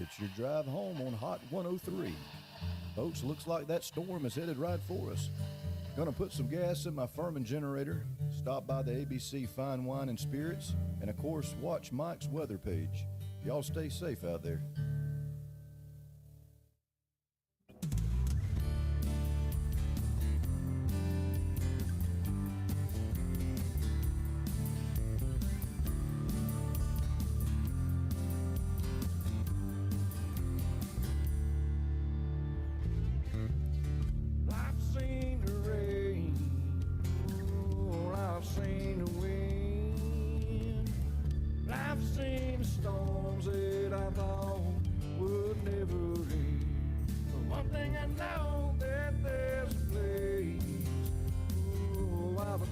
It's your drive home on Hot 103. Folks, looks like that storm is headed right for us. Gonna put some gas in my Furman generator, stop by the ABC Fine Wine and Spirits, and of course, watch Mike's weather page. Y'all stay safe out there.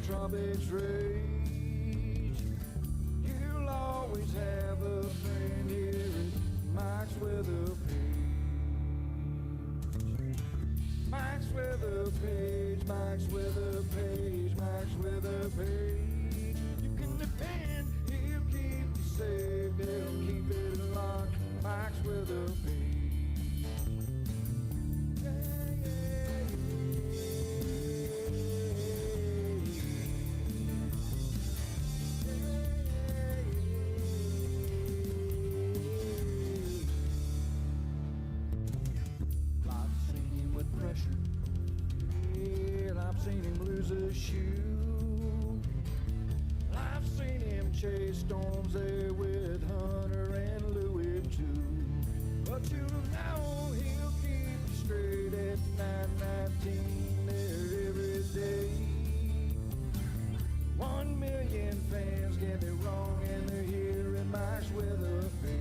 Trumpets rage. You'll always have a friend here at Mike's Weather Page. Mike's Weather Page, Mike's Weather Page, Mike's Weather Page. You can depend, he'll keep you safe, he'll keep it locked. Mike's Weather Page. Seen him lose a shoe. I've seen him chase storms there with Hunter and Louis too. But you know he'll keep you straight at 919 there every day. 1 million fans get it wrong and they're here in Mike's Weather Page.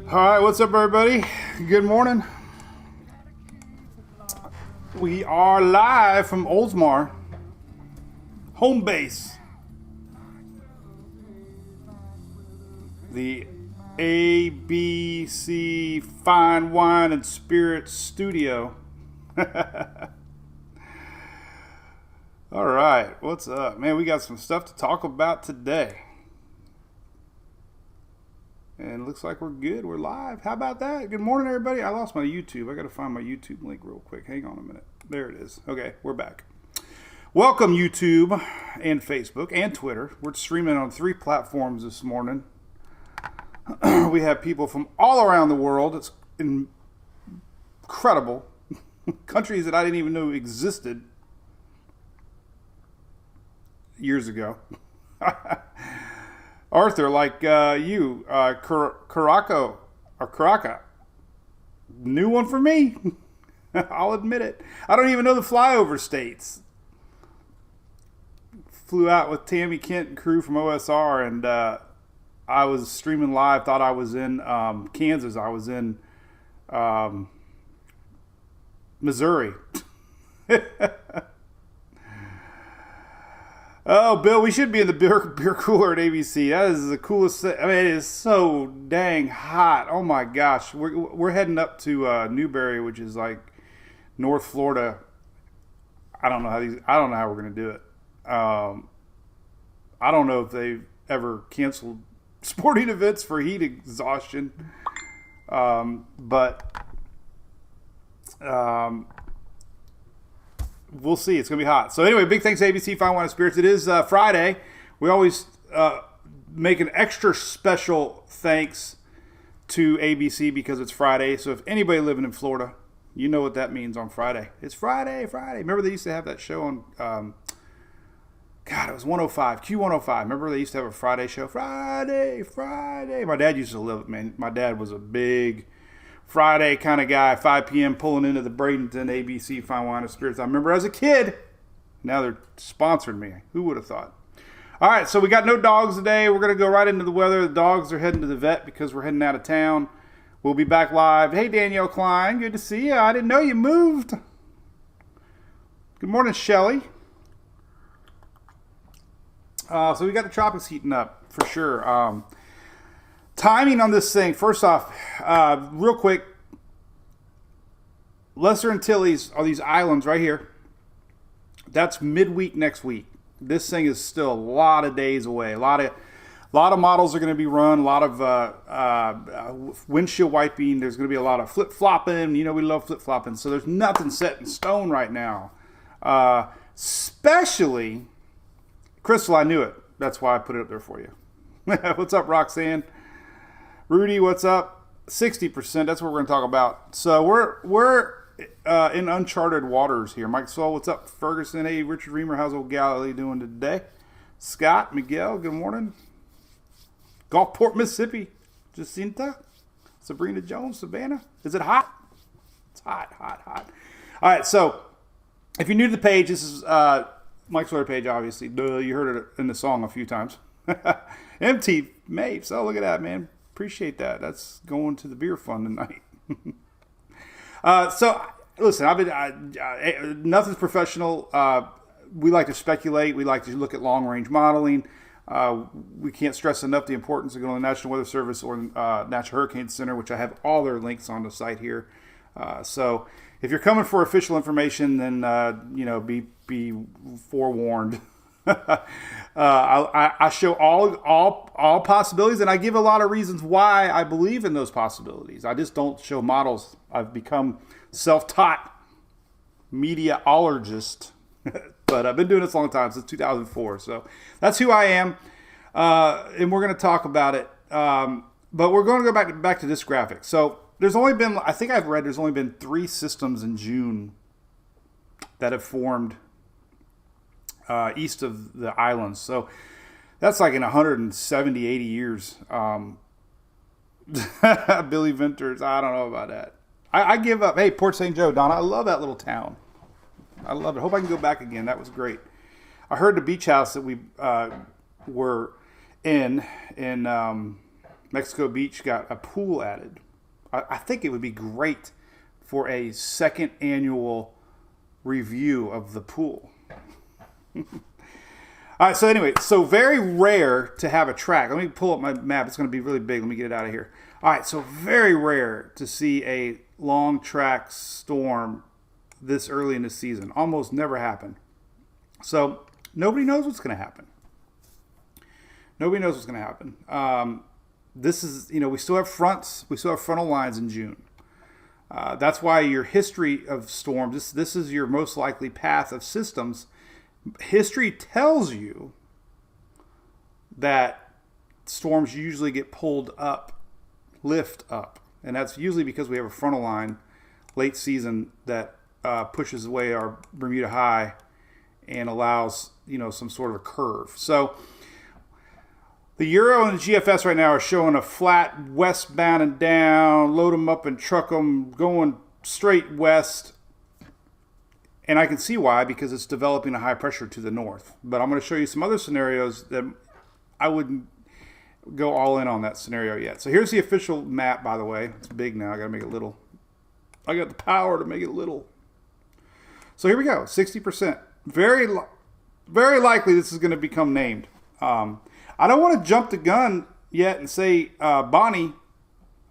All right, what's up, everybody? Good morning. We are live from Oldsmar, home base. The ABC Fine Wine and Spirits Studio. All right, what's up? Man, we got some stuff to talk about today. And it looks like we're good. We're live. How about that? Good morning, everybody. I lost my YouTube. I got to find my YouTube link real quick. Hang on a minute. There it is. Okay, we're back. Welcome, YouTube and Facebook and Twitter. We're streaming on 3 platforms this morning. We have people from all around the world. It's incredible. Countries that I didn't even know existed years ago. Arthur, like you, Caraca. New one for me. I'll admit it. I don't even know the flyover states. Flew out with Tammy Kent and crew from OSR, and I was streaming live. Thought I was in Kansas. I was in Missouri. Oh, Bill, we should be in the beer cooler at ABC. That is the coolest thing. I mean, it is so dang hot. Oh my gosh, we're heading up to Newberry, which is like North Florida. I don't know how we're gonna do it. I don't know if they've ever canceled sporting events for heat exhaustion, but we'll see. It's going to be hot. So anyway, big thanks to ABC Fine Wine and Spirits. It is Friday. We always make an extra special thanks to ABC because it's Friday. So if anybody living in Florida, you know what that means on Friday. It's Friday. Remember they used to have that show on God, it was 105, Q105. Remember they used to have a Friday show? Friday. My dad used to love it, man. My dad was a big Friday kind of guy, 5 p.m. pulling into the Bradenton ABC Fine Wine and Spirits. I remember as a kid. Now they're sponsored me. Who would have thought? All right, so we got no dogs today. We're going to go right into the weather. The dogs are heading to the vet because we're heading out of town. We'll be back live. Hey, Danielle Klein. Good to see you. I didn't know you moved. Good morning, Shelly. So we got the tropics heating up for sure. Timing on this thing. First off, real quick, Lesser Antilles are these islands right here. That's midweek next week. This thing is still a lot of days away. A lot of models are going to be run. A lot of windshield wiping. There's going to be a lot of flip-flopping. You know we love flip-flopping. So there's nothing set in stone right now. Especially, Crystal, I knew it. That's why I put it up there for you. What's up, Roxanne? Rudy, what's up? 60%. That's what we're going to talk about. So we're in uncharted waters here. Mike Saul, what's up? Ferguson, hey, Richard Reamer, how's old Galilee doing today? Scott, Miguel, good morning. Gulfport, Mississippi. Jacinta, Sabrina Jones, Savannah. Is it hot? It's hot. All right, so if you're new to the page, this is Mike's Twitter page, obviously. You heard it in the song a few times. MT Mapes. Oh, look at that, man. Appreciate that. That's going to the beer fund tonight. So, listen, nothing's professional. We like to speculate. We like to look at long-range modeling. We can't stress enough the importance of going to the National Weather Service or National Hurricane Center, which I have all their links on the site here. So if you're coming for official information, then be forewarned. I show all possibilities, and I give a lot of reasons why I believe in those possibilities. I just don't show models. I've become self-taught mediaologist, but I've been doing this a long time, since 2004. So that's who I am, and we're going to talk about it. But we're going to go back to this graphic. So there's only been, I think I've read, there's only been 3 systems in June that have formed east of the islands. So that's like in 170, 80 years. Billy Venters, I don't know about that. I give up. Hey, Port St. Joe, Donna, I love that little town. I love it. Hope I can go back again. That was great. I heard the beach house that we were in Mexico Beach got a pool added. I think it would be great for a second annual review of the pool. All right, so anyway, so very rare to have a track. Let me pull up my map. It's going to be really big. Let me get it out of here. All right, so very rare to see a long track storm this early in the season. Almost never happen. So nobody knows what's going to happen. Nobody knows what's going to happen. This is, we still have fronts. We still have frontal lines in June. That's why your history of storms, this is your most likely path of systems. History tells you that storms usually get pulled up, lift up. And that's usually because we have a frontal line late season that pushes away our Bermuda High and allows, some sort of a curve. So the Euro and the GFS right now are showing a flat westbound and down, load them up and truck them, going straight west. And I can see why, because it's developing a high pressure to the north. But I'm going to show you some other scenarios that I wouldn't go all in on that scenario yet. So here's the official map, by the way. It's big now. I got to make it little. I got the power to make it little. So here we go, 60%. Very likely this is going to become named. I don't want to jump the gun yet and say Bonnie,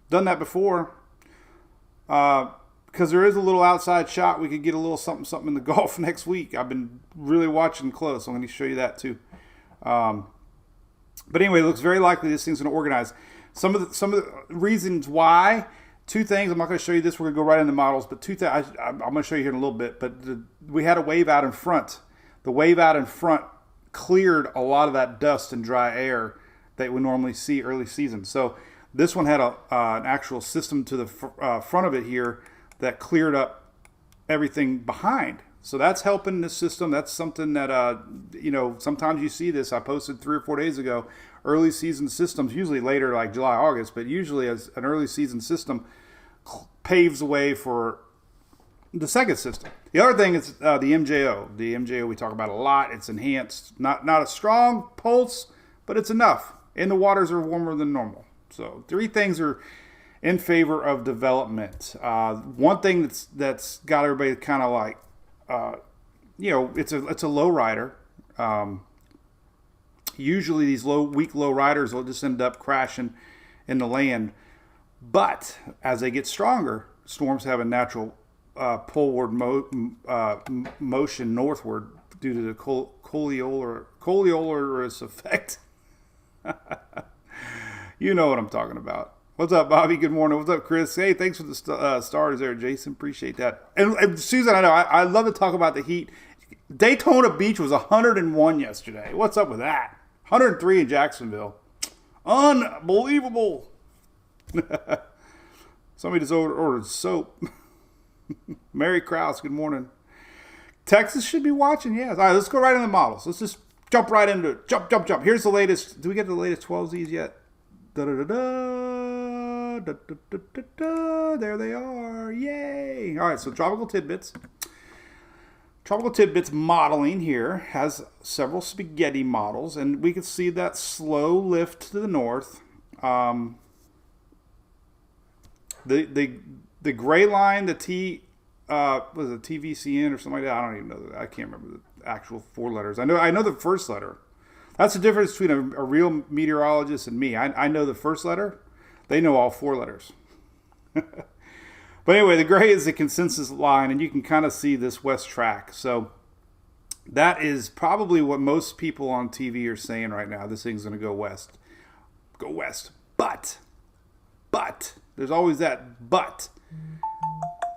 done that before. Because there is a little outside shot. We could get a little something in the Gulf next week. I've been really watching close. I'm going to show you that too. But anyway, it looks very likely this thing's going to organize. Some of the reasons why. 2 things. I'm not going to show you this. We're going to go right into models. But 2 things. I'm going to show you here in a little bit. But we had a wave out in front. The wave out in front cleared a lot of that dust and dry air that we normally see early season. So this one had an actual system to the front of it here that cleared up everything behind. So that's helping the system. That's something that, sometimes you see this. I posted 3 or 4 days ago, early season systems, usually later like July, August, but usually as an early season system paves the way for the second system. The other thing is the MJO. The MJO we talk about a lot. It's enhanced. Not a strong pulse, but it's enough. And the waters are warmer than normal. So 3 things are in favor of development. One thing that's got everybody kind of like, it's a low rider. Usually these weak low riders will just end up crashing in the land. But as they get stronger, storms have a natural poleward motion northward due to the Coriolis effect. You know what I'm talking about. What's up, Bobby? Good morning. What's up, Chris? Hey, thanks for the stars there, Jason. Appreciate that. And Susan, I know I love to talk about the heat. Daytona Beach was 101 yesterday. What's up with that? 103 in Jacksonville. Unbelievable. Somebody just ordered soap. Mary Krause, good morning. Texas should be watching, yes. All right, let's go right into the models. Let's just jump right into it. Jump. Here's the latest. Do we get the latest 12Zs yet? There they are. Yay. All right, so Tropical Tidbits. Tropical Tidbits modeling here has several spaghetti models, and we can see that slow lift to the north. The gray line, the was it TVCN or something like that? I don't even know. I can't remember the actual 4 letters. I know the first letter. That's the difference between a real meteorologist and me. I know the first letter. They know all 4 letters. But anyway, the gray is the consensus line, and you can kind of see this west track. So that is probably what most people on TV are saying right now. This thing's going to go west. Go west. But, there's always that but.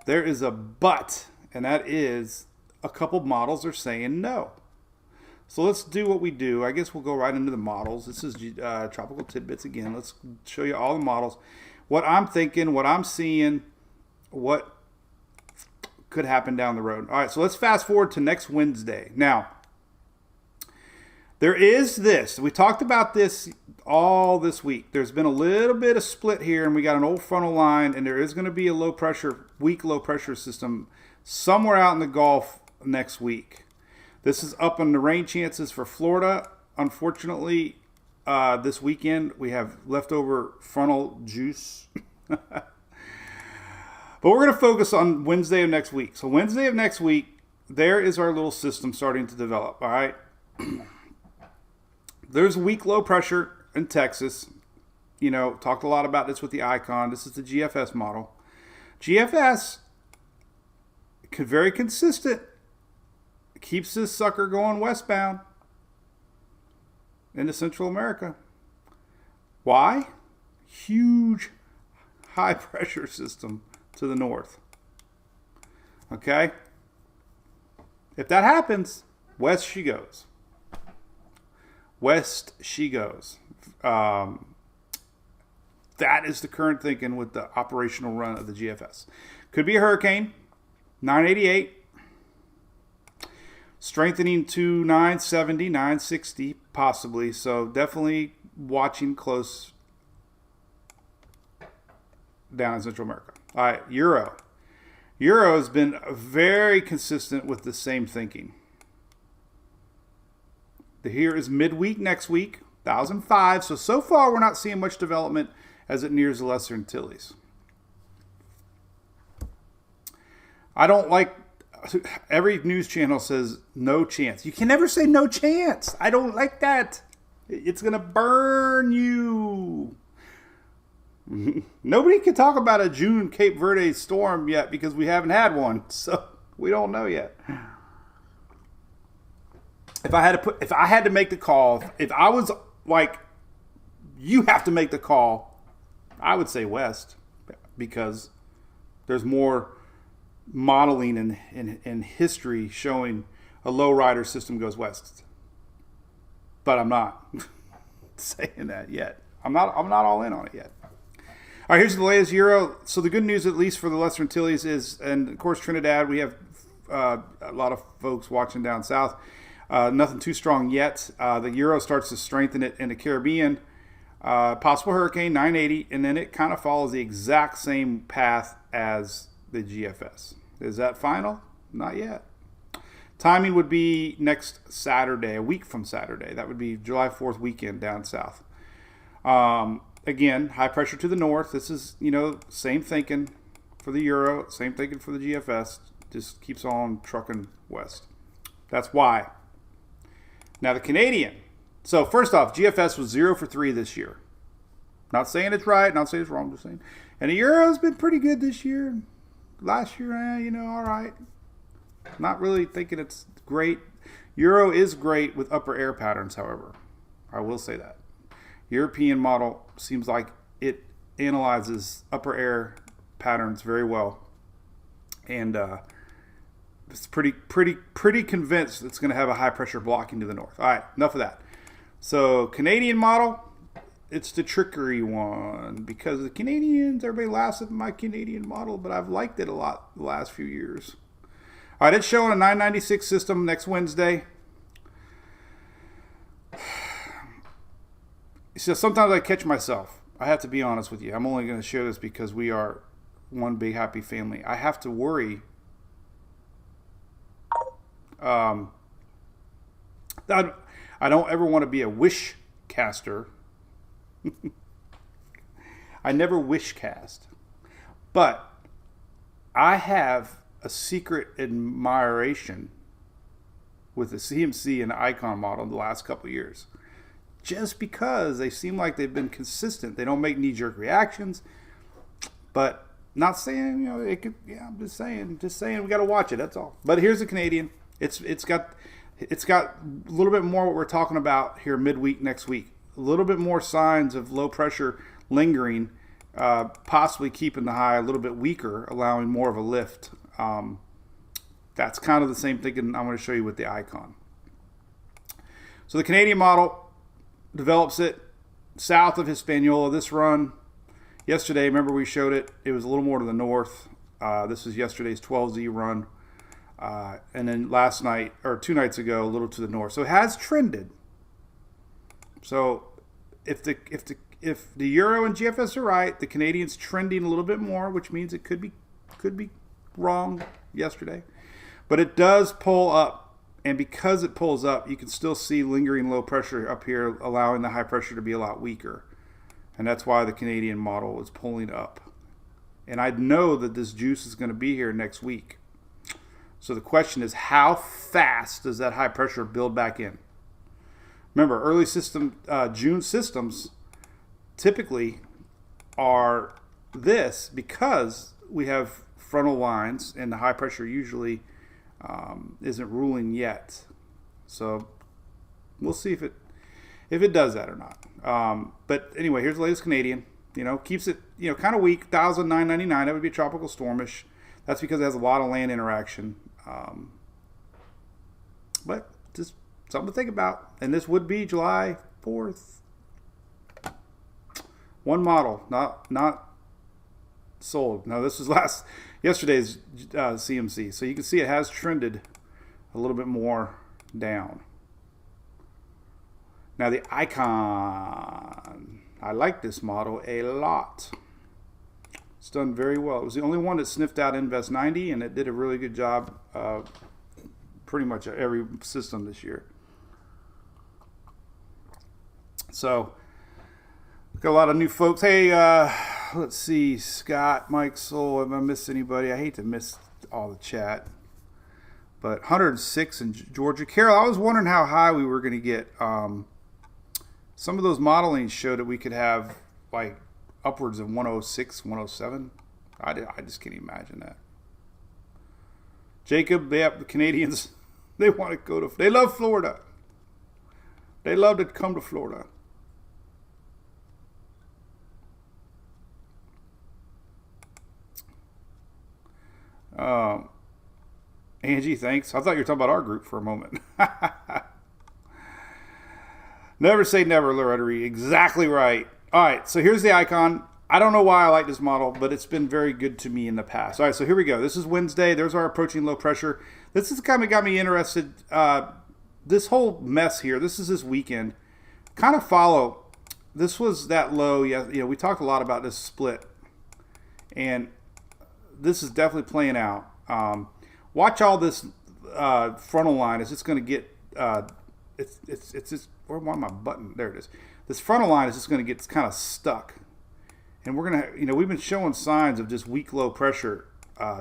There is a but, and that is a couple models are saying no. So let's do what we do. I guess we'll go right into the models. This is Tropical Tidbits again. Let's show you all the models. What I'm thinking, what I'm seeing, what could happen down the road. All right, so let's fast forward to next Wednesday. Now, there is this. We talked about this all this week. There's been a little bit of split here, and we got an old frontal line, and there is going to be a weak low pressure system somewhere out in the Gulf next week. This is up on the rain chances for Florida. Unfortunately, this weekend we have leftover frontal juice. But we're going to focus on Wednesday of next week. So Wednesday of next week, there is our little system starting to develop, all right? There's weak low pressure in Texas. Talked a lot about this with the Icon. This is the GFS model. GFS, very consistent. Keeps this sucker going westbound into Central America. Why? Huge high pressure system to the north. Okay? If that happens, west she goes. West she goes. That is the current thinking with the operational run of the GFS. Could be a hurricane. 988. Strengthening to 970, 960, possibly. So definitely watching close down in Central America. All right, Euro. Euro has been very consistent with the same thinking. Here is midweek next week, 1005. So far we're not seeing much development as it nears the Lesser Antilles. I don't like, every news channel says no chance. You can never say no chance. I don't like that. It's going to burn you. Nobody can talk about a June Cape Verde storm yet because we haven't had one. So we don't know yet. If I had to make the call, if I was like, you have to make the call, I would say west because there's more modeling and history showing a low rider system goes west. But I'm not saying that yet. I'm not all in on it yet. All right, here's the latest Euro. So the good news, at least for the Lesser Antilles, is, and of course Trinidad, we have a lot of folks watching down south. Nothing too strong yet. The euro starts to strengthen it in the Caribbean. Possible hurricane, 980, and then it kind of follows the exact same path as the GFS. Is that final? Not yet. Timing would be next Saturday, a week from Saturday. That would be July 4th weekend down south. Again, high pressure to the north. This is, same thinking for the euro, same thinking for the GFS. Just keeps on trucking west. That's why. Now the Canadian. So first off, GFS was 0 for 3 this year. Not saying it's right, not saying it's wrong, just saying. And the euro's been pretty good this year. Last year, all right. Not really thinking it's great. Euro is great with upper air patterns, however. I will say that. European model seems like it analyzes upper air patterns very well. And it's pretty convinced it's going to have a high pressure blocking to the north. All right, enough of that. So Canadian model, it's the trickery one because the Canadians, everybody laughs at my Canadian model, but I've liked it a lot the last few years. All right, it's showing a 996 system next Wednesday. So sometimes I catch myself. I have to be honest with you. I'm only going to share this because we are one big happy family. I have to worry. I don't ever want to be a wish caster. I never wish cast. But I have a secret admiration with the CMC and the Icon model in the last couple of years. Just because they seem like they've been consistent. They don't make knee-jerk reactions. But not saying, it could, I'm just saying we got to watch it, that's all. But here's the Canadian. It's got a little bit more what we're talking about here midweek next week. A little bit more signs of low pressure lingering, possibly keeping the high a little bit weaker, allowing more of a lift. That's kind of the same thinking I'm going to show you with the Icon. So the Canadian model develops it south of Hispaniola. This run yesterday, remember we showed it. It was a little more to the north. This is yesterday's 12Z run. And then last night, or 2 nights ago, a little to the north. So it has trended. So if the Euro and GFS are right, the Canadian's trending a little bit more, which means it could be wrong yesterday. But it does pull up. And because it pulls up, you can still see lingering low pressure up here, allowing the high pressure to be a lot weaker. And that's why the Canadian model is pulling up. And I know that this juice is going to be here next week. So the question is, how fast does that high pressure build back in? Remember, early system June systems typically are this because we have frontal lines and the high pressure usually isn't ruling yet. So we'll see if it does that or not. But anyway, here's the latest Canadian. Keeps it kind of weak, 1,999. That would be tropical stormish. That's because it has a lot of land interaction. But just something to think about. And this would be July 4th. One model, not sold. No, this was yesterday's CMC. So you can see it has trended a little bit more down. Now the Icon. I like this model a lot. It's done very well. It was the only one that sniffed out Invest 90, and it did a really good job pretty much every system this year. So, got a lot of new folks. Hey, let's see. Scott, Mike, Soul. If I missed anybody, I hate to miss all the chat. But 106 in Georgia. Carol, I was wondering how high we were going to get. Some of those modelings showed that we could have like upwards of 106, 107. I just can't imagine that. Jacob, the Canadians, they want to go to. They love Florida. They love to come to Florida. Angie, thanks. I thought you were talking about our group for a moment. Never say never, Loretta. Exactly right. All right, so here's the Icon. I don't know why I like this model, but it's been very good to me in the past. All right, so here we go. This is Wednesday. There's our approaching low pressure. This has kind of got me interested. This whole mess here, this is this weekend. Kind of follow. This was that low. Yeah, we talked a lot about this split. And this is definitely playing out. Watch all this frontal line. Is just going to get, it's just, where my button? There it is. This frontal line is just going to get kind of stuck. And we're going to, we've been showing signs of just weak low pressure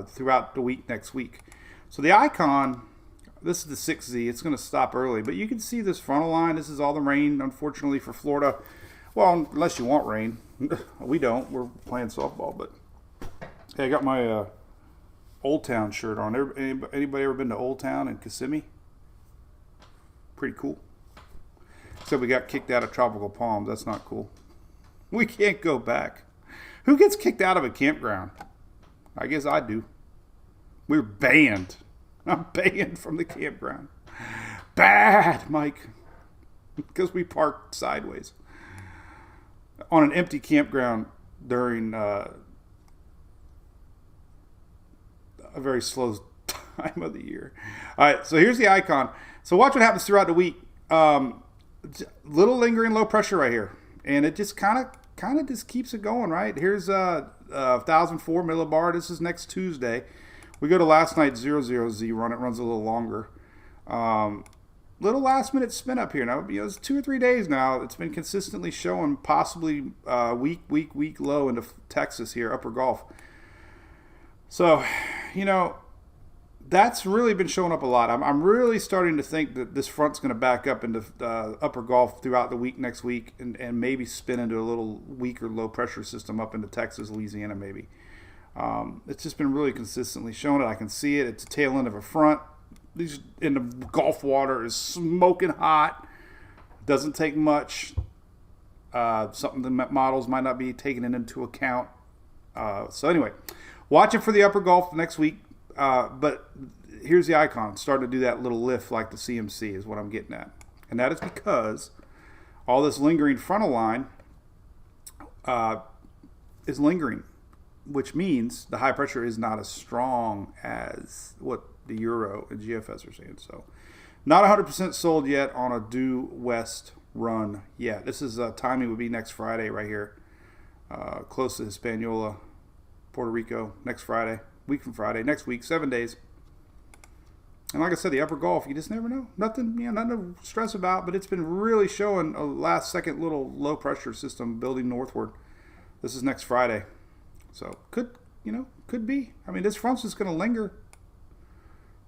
throughout the week next week. So the icon, this is the 6Z. It's going to stop early. But you can see this frontal line. This is all the rain, unfortunately, for Florida. Well, unless you want rain. We don't. We're playing softball. But hey, I got my Old Town shirt on. Anybody ever been to Old Town in Kissimmee? Pretty cool. Except we got kicked out of Tropical Palms. That's not cool. We can't go back. Who gets kicked out of a campground? I guess I do. We're banned. I'm banned from the campground. Bad, Mike. Because we parked sideways on an empty campground during a very slow time of the year. All right, so here's the icon. So watch what happens throughout the week. Little lingering low pressure right here. And it just kind of just keeps it going, right? Here's 1,004 millibar. This is next Tuesday. We go to last night's 00Z run. It runs a little longer. Little last minute spin up here. Now, it's 2 or 3 days now. It's been consistently showing possibly weak low into Texas here, upper Gulf. So, that's really been showing up a lot. I'm really starting to think that this front's going to back up into upper Gulf throughout the week next week and maybe spin into a little weaker low pressure system up into Texas, Louisiana maybe. It's just been really consistently showing it. I can see it. It's a tail end of a front. These in the Gulf water is smoking hot. Doesn't take much. Something the models might not be taking it into account. So anyway, watch it for the upper Gulf next week. But here's the icon. Starting to do that little lift like the CMC is what I'm getting at. And that is because all this lingering frontal line is lingering, which means the high pressure is not as strong as what the Euro and GFS are saying. So not 100% sold yet on a due west run yet. This is timing would be next Friday right here, close to Hispaniola, Puerto Rico, next Friday. Week from Friday, next week, 7 days. And like I said, the upper Gulf, you just never know. Nothing to stress about, but it's been really showing a last second little low pressure system building northward. This is next Friday. So could be. I mean, this front's just going to linger.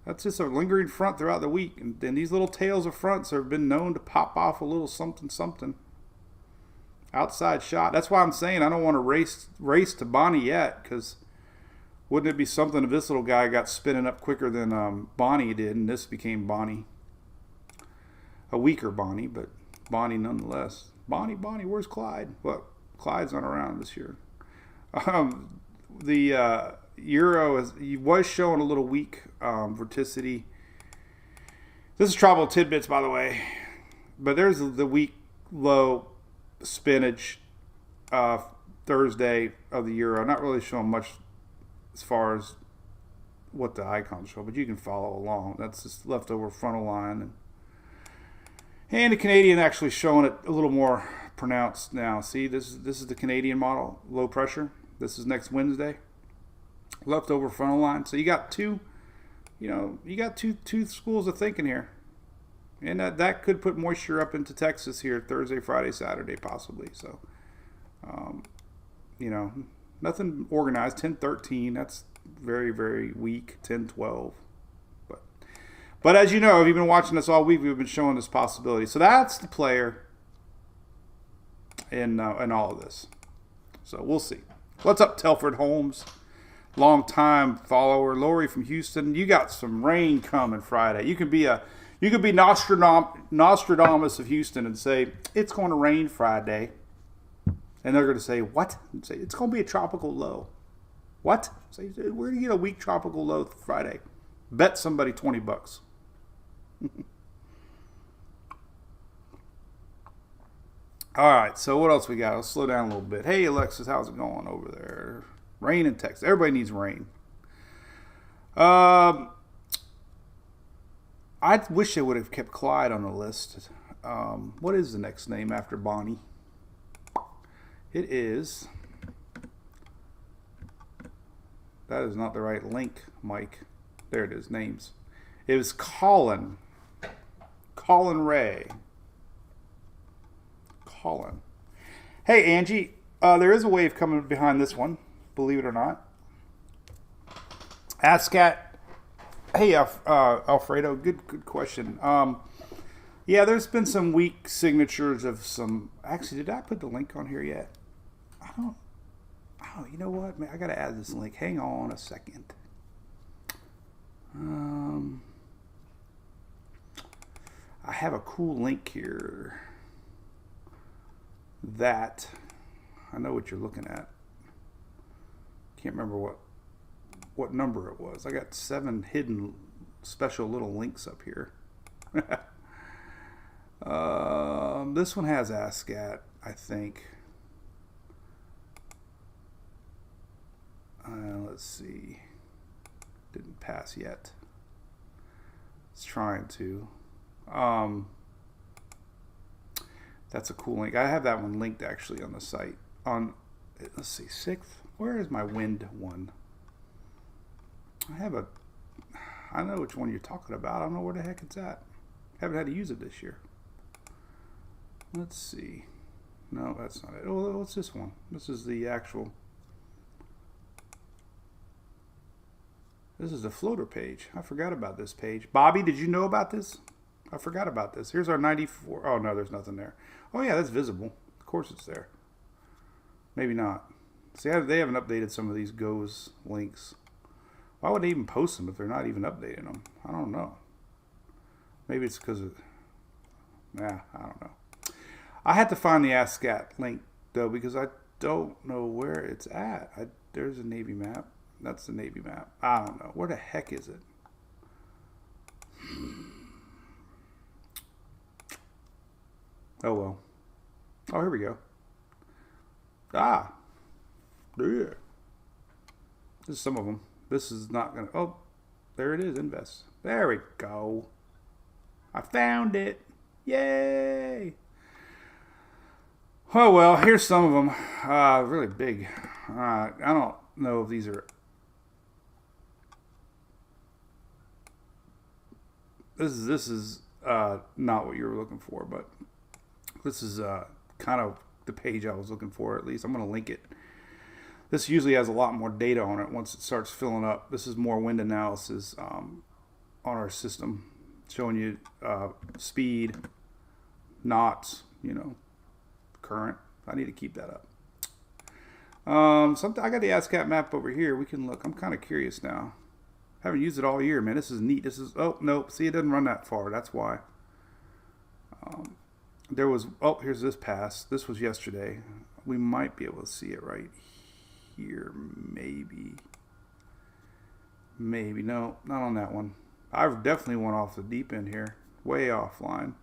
That's just a lingering front throughout the week. And these little tails of fronts have been known to pop off a little something. Outside shot. That's why I'm saying I don't want to race to Bonnie yet, because wouldn't it be something if this little guy got spinning up quicker than Bonnie did, and this became Bonnie? A weaker Bonnie, but Bonnie nonetheless. Bonnie, where's Clyde? Well, Clyde's not around this year. The Euro was showing a little weak vorticity. This is Tropical Tidbits, by the way. But there's the weak low spinach Thursday of the Euro. Not really showing much as far as what the icons show, but you can follow along. That's just leftover frontal line. And the Canadian actually showing it a little more pronounced now. See, this is the Canadian model, low pressure. This is next Wednesday. Leftover frontal line. So you got two schools of thinking here. And that could put moisture up into Texas here Thursday, Friday, Saturday, possibly. So, nothing organized. 10-13, that's very, very weak. 10-12. But as you know, if you've been watching us all week, we've been showing this possibility. So that's the player in all of this. So we'll see. What's up, Telford Holmes? Long-time follower. Lori from Houston. You got some rain coming Friday. You could be Nostradamus of Houston and say, it's going to rain Friday. And they're going to say, what? And say, it's going to be a tropical low. What? Say, where do you get a weak tropical low Friday? Bet somebody $20. All right, so what else we got? Let's slow down a little bit. Hey, Alexis, how's it going over there? Rain in Texas. Everybody needs rain. I wish they would have kept Clyde on the list. What is the next name after Bonnie? It is... That is not the right link, Mike. There it is, names. It was Colin. Colin Ray. Colin. Hey, Angie. There is a wave coming behind this one, believe it or not. ASCAT. Hey, Alfredo. Good question. Yeah, there's been some weak signatures of some... Actually, did I put the link on here yet? I don't... Oh, you know what? Man, I got to add this link. Hang on a second. I have a cool link here that I know what you're looking at. Can't remember what number it was. I got 7 hidden special little links up here. This one has ASCAT, I think. Let's see. Didn't pass yet. It's trying to. That's a cool link. I have that one linked actually on the site. Let's see, 6th. Where is my wind one? I know which one you're talking about. I don't know where the heck it's at. Haven't had to use it this year. Let's see. No, that's not it. Oh, what's this one? This is the actual... This is the floater page. I forgot about this page. Bobby, did you know about this? I forgot about this. Here's our 94. Oh, no, there's nothing there. Oh, yeah, that's visible. Of course it's there. Maybe not. See, they haven't updated some of these Goes links. Why would they even post them if they're not even updating them? I don't know. Maybe it's because of... Nah, I don't know. I had to find the ASCAT link, though, because I don't know where it's at. There's a Navy map. That's the Navy map. I don't know. Where the heck is it? Oh, well. Oh, here we go. Ah. Yeah. This is some of them. This is not going to... Oh, there it is. Invest. There we go. I found it. Yay. Oh, well, here's some of them. Really big. I don't know if these are... This is not what you were looking for, but this is kind of the page I was looking for, at least. I'm going to link it. This usually has a lot more data on it once it starts filling up. This is more wind analysis on our system, showing you speed, knots, current. I need to keep that up. I got the ASCAT map over here. We can look. I'm kind of curious now. Haven't used it all year, man. This is neat. This is... Oh, no. See, it doesn't run that far. That's why. There was... Oh, here's this pass. This was yesterday. We might be able to see it right here. Maybe. Maybe. No, not on that one. I've definitely went off the deep end here. Way offline.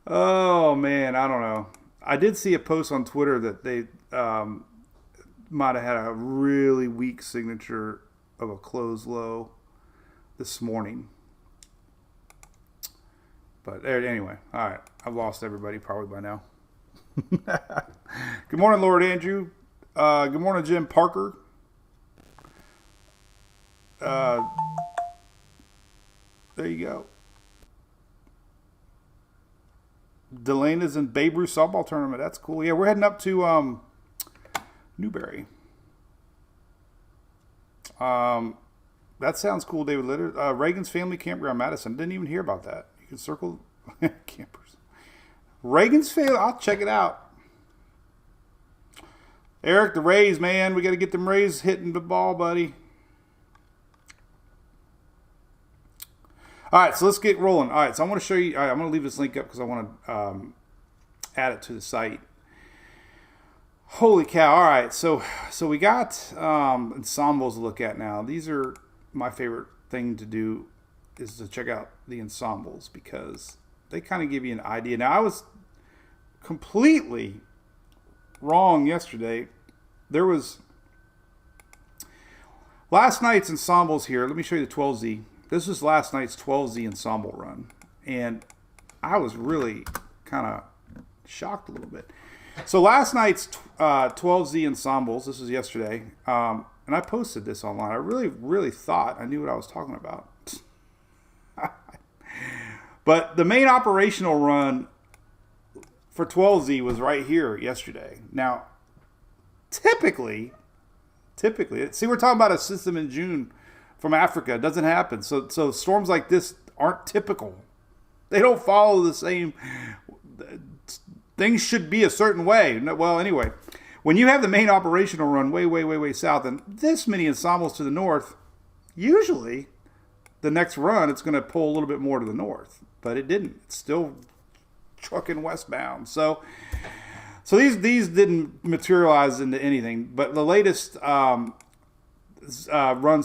Oh, man. I don't know. I did see a post on Twitter that they... might have had a really weak signature of a close low this morning. But anyway, all right. I've lost everybody probably by now. Good morning, Lord Andrew. Good morning, Jim Parker. There you go. Delena's in Babe Ruth softball tournament. That's cool. Yeah, we're heading up to Newberry. That sounds cool, David Litter. Reagan's Family Campground, Madison. Didn't even hear about that. You can circle campers. Reagan's Family. I'll check it out. Eric, the Rays, man. We got to get them Rays hitting the ball, buddy. All right, so let's get rolling. All right, so I want to show you. All right, I'm going to leave this link up because I want to add it to the site. Holy cow. All right. So we got ensembles to look at now. These are my favorite thing to do, is to check out the ensembles, because they kind of give you an idea. Now, I was completely wrong yesterday. There was last night's Ensembles here. Let me show you the 12Z. This was last night's 12Z Ensemble run. And I was really kind of shocked a little bit. So last night's 12Z Ensembles, this was yesterday, and I posted this online. I really, really thought I knew what I was talking about. But the main operational run for 12Z was right here yesterday. Now, typically, see, we're talking about a system in June from Africa. It doesn't happen. So storms like this aren't typical. They don't follow the same. Things should be a certain way. Well, anyway, when you have the main operational run way south and this many ensembles to the north, usually the next run it's going to pull a little bit more to the north. But it didn't. It's still trucking westbound. So these didn't materialize into anything. But the latest runs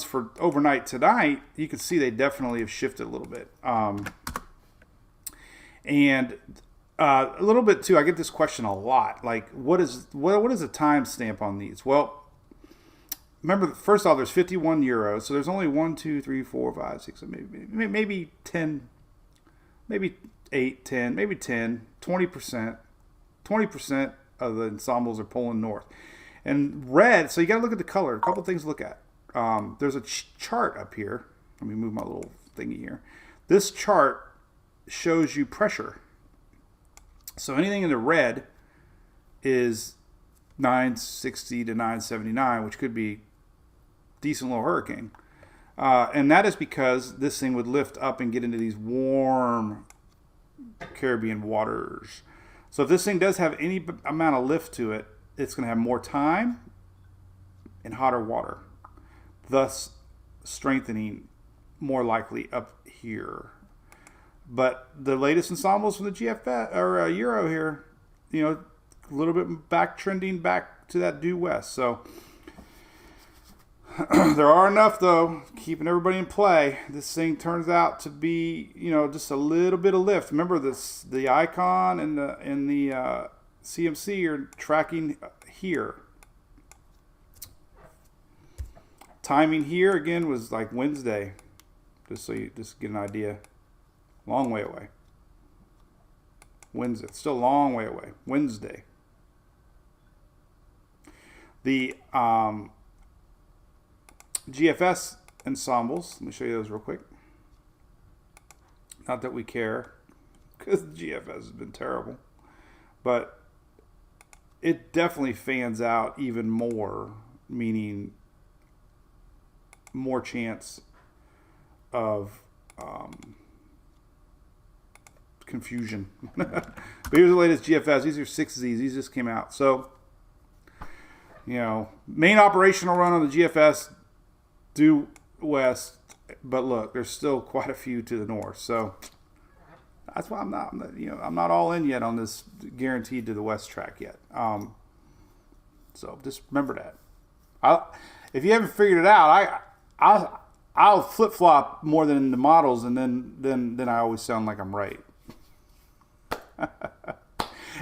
for overnight tonight, you can see they definitely have shifted a little bit. And a little bit too, I get this question a lot. Like, what is a timestamp on these? Well, remember, first off, there's 51 euros, so there's only 1, 2, 3, 4, 5, 6, maybe 10, maybe 8, 10, maybe 10, 20%. 20% of the ensembles are pulling north. And red, so you got to look at the color. A couple things to look at. There's a chart up here. Let me move my little thingy here. This chart shows you pressure. So anything in the red is 960 to 979, which could be decent little hurricane. And that is because this thing would lift up and get into these warm Caribbean waters. So if this thing does have any amount of lift to it, it's going to have more time and hotter water, thus strengthening more likely up here. But the latest ensembles from the GFS or Euro here, you know, a little bit back trending back to that due west. So there are enough, though, keeping everybody in play. This thing turns out to be, you know, just a little bit of lift. Remember, the icon and the CMC are tracking here. Timing here again was like Wednesday, just so you just get an idea. Long way away. Wednesday, still a long way away. Wednesday. The GFS ensembles. Let me show you those real quick. Not that we care, because the GFS has been terrible, but it definitely fans out even more, meaning more chance of confusion. But here's the latest GFS. These are 6 Z's. These just came out. So, you know, main operational run on the GFS due west, but look, there's still quite a few to the north. So that's why I'm not all in yet on this guaranteed to the west track yet. So just remember that. If you haven't figured it out, I'll flip flop more than the models, and then I always sound like I'm right.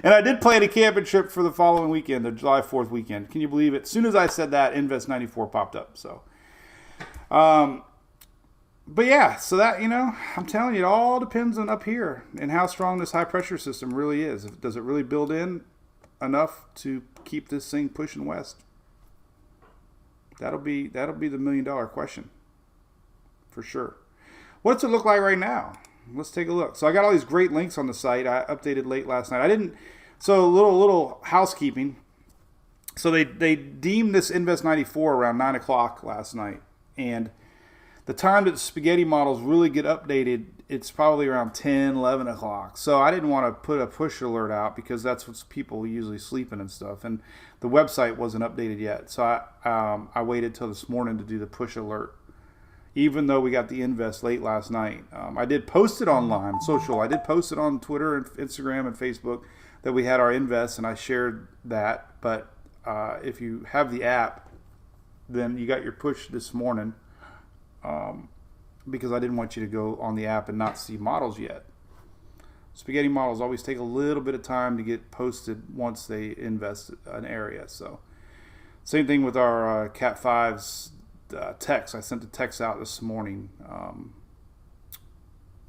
And I did plan a camping trip for the following weekend, the July 4th weekend. Can you believe it? As soon as I said that, Invest 94 popped up. So, but yeah, so that, you know, I'm telling you, it all depends on up here and how strong this high pressure system really is. Does it really build in enough to keep this thing pushing west? That'll be the $1 million question for sure. What's it look like right now? Let's take a look. So I got all these great links on the site. I updated late last night. So a little housekeeping. So they deemed this Invest 94 around 9 o'clock last night. And the time that the spaghetti models really get updated, it's probably around 10, 11 o'clock. So I didn't want to put a push alert out because that's what people usually sleeping and stuff. And the website wasn't updated yet. So I waited till this morning to do the push alert, even though we got the Invest late last night. I did post it online, social. I did post it on Twitter and Instagram and Facebook that we had our Invest, and I shared that. But if you have the app, then you got your push this morning, because I didn't want you to go on the app and not see models yet. spaghetti models always take a little bit of time to get posted once they invest an area. So same thing with our Cat 5's text. I sent the text out this morning. And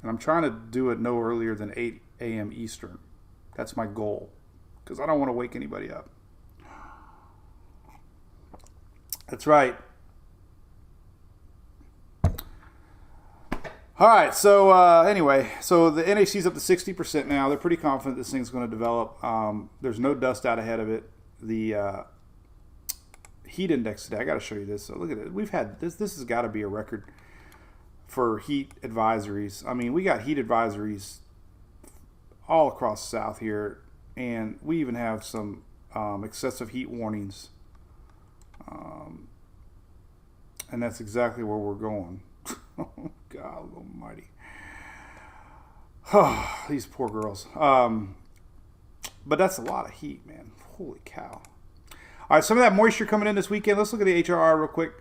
I'm trying to do it no earlier than 8 a.m. Eastern. That's my goal, because I don't want to wake anybody up. That's right. All right, so anyway, so the NAC's up to 60% now. They're pretty confident this thing's going to develop. There's no dust out ahead of it. The heat index today, I got to show you this. So look at it. We've had this. This has got to be a record for heat advisories. I mean, we got heat advisories all across the South here, and we even have some excessive heat warnings. And that's exactly where we're going. Oh, God almighty. Oh, these poor girls. But that's a lot of heat, man. Holy cow. All right, some of that moisture coming in this weekend. Let's look at the HRR real quick,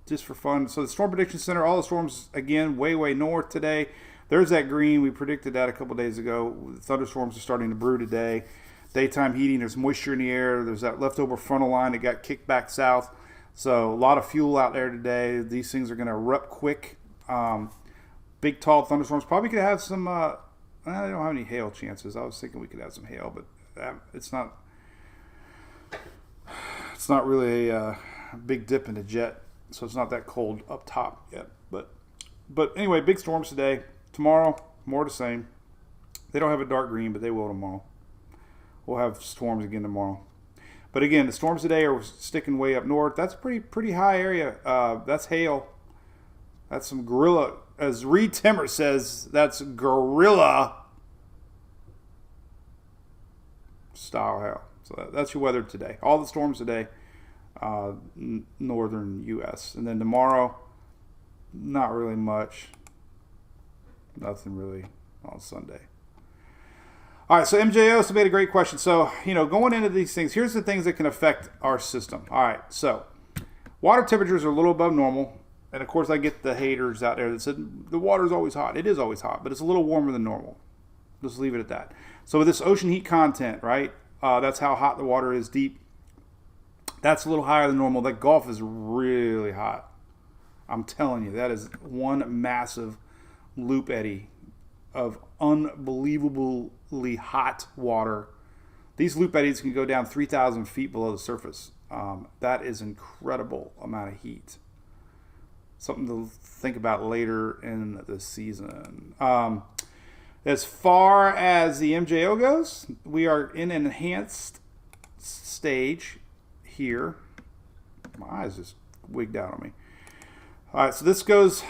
just for fun. So the Storm Prediction Center, all the storms, again, way north today. There's that green. We predicted that a couple days ago. Thunderstorms are starting to brew today. Daytime heating, there's moisture in the air. There's that leftover frontal line that got kicked back south. So a lot of fuel out there today. These things are going to erupt quick. Big, tall thunderstorms. Probably could have some, I don't have any hail chances. I was thinking we could have some hail, but it's not really a big dip in the jet. So it's not that cold up top yet. But anyway, big storms today. Tomorrow, more the same. They don't have a dark green, but they will tomorrow. We'll have storms again tomorrow. But again, the storms today are sticking way up north. That's pretty high area. That's hail. That's some gorilla. As Reed Timmer says, that's gorilla style hail. So that's your weather today. All the storms today, northern U.S. And then tomorrow, not really much. Nothing really on Sunday. All right, so MJO made a great question. So, going into these things, here's the things that can affect our system. All right, so water temperatures are a little above normal. And, of course, I get the haters out there that said the water's always hot. It is always hot, but it's a little warmer than normal. Just leave it at that. So with this ocean heat content, right, that's how hot the water is deep. That's a little higher than normal. That Gulf is really hot. I'm telling you, that is one massive loop eddy of unbelievably hot water. These loop eddies can go down 3,000 feet below the surface. That is incredible amount of heat. Something to think about later in the season. As far as the MJO goes, we are in an enhanced stage here. My eyes just wigged out on me. All right, so this goes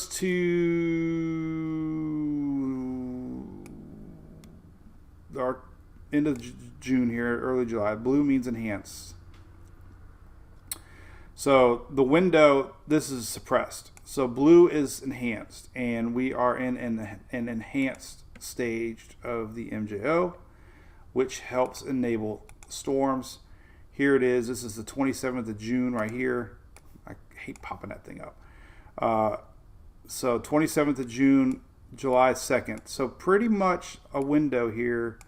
to our end of June here, early July. Blue means enhanced. So the window, this is suppressed. So blue is enhanced, and we are in an enhanced stage of the MJO, which helps enable storms. Here it is. This is the 27th of June right here. I hate popping that thing up. So 27th of June, July 2nd. So pretty much a window here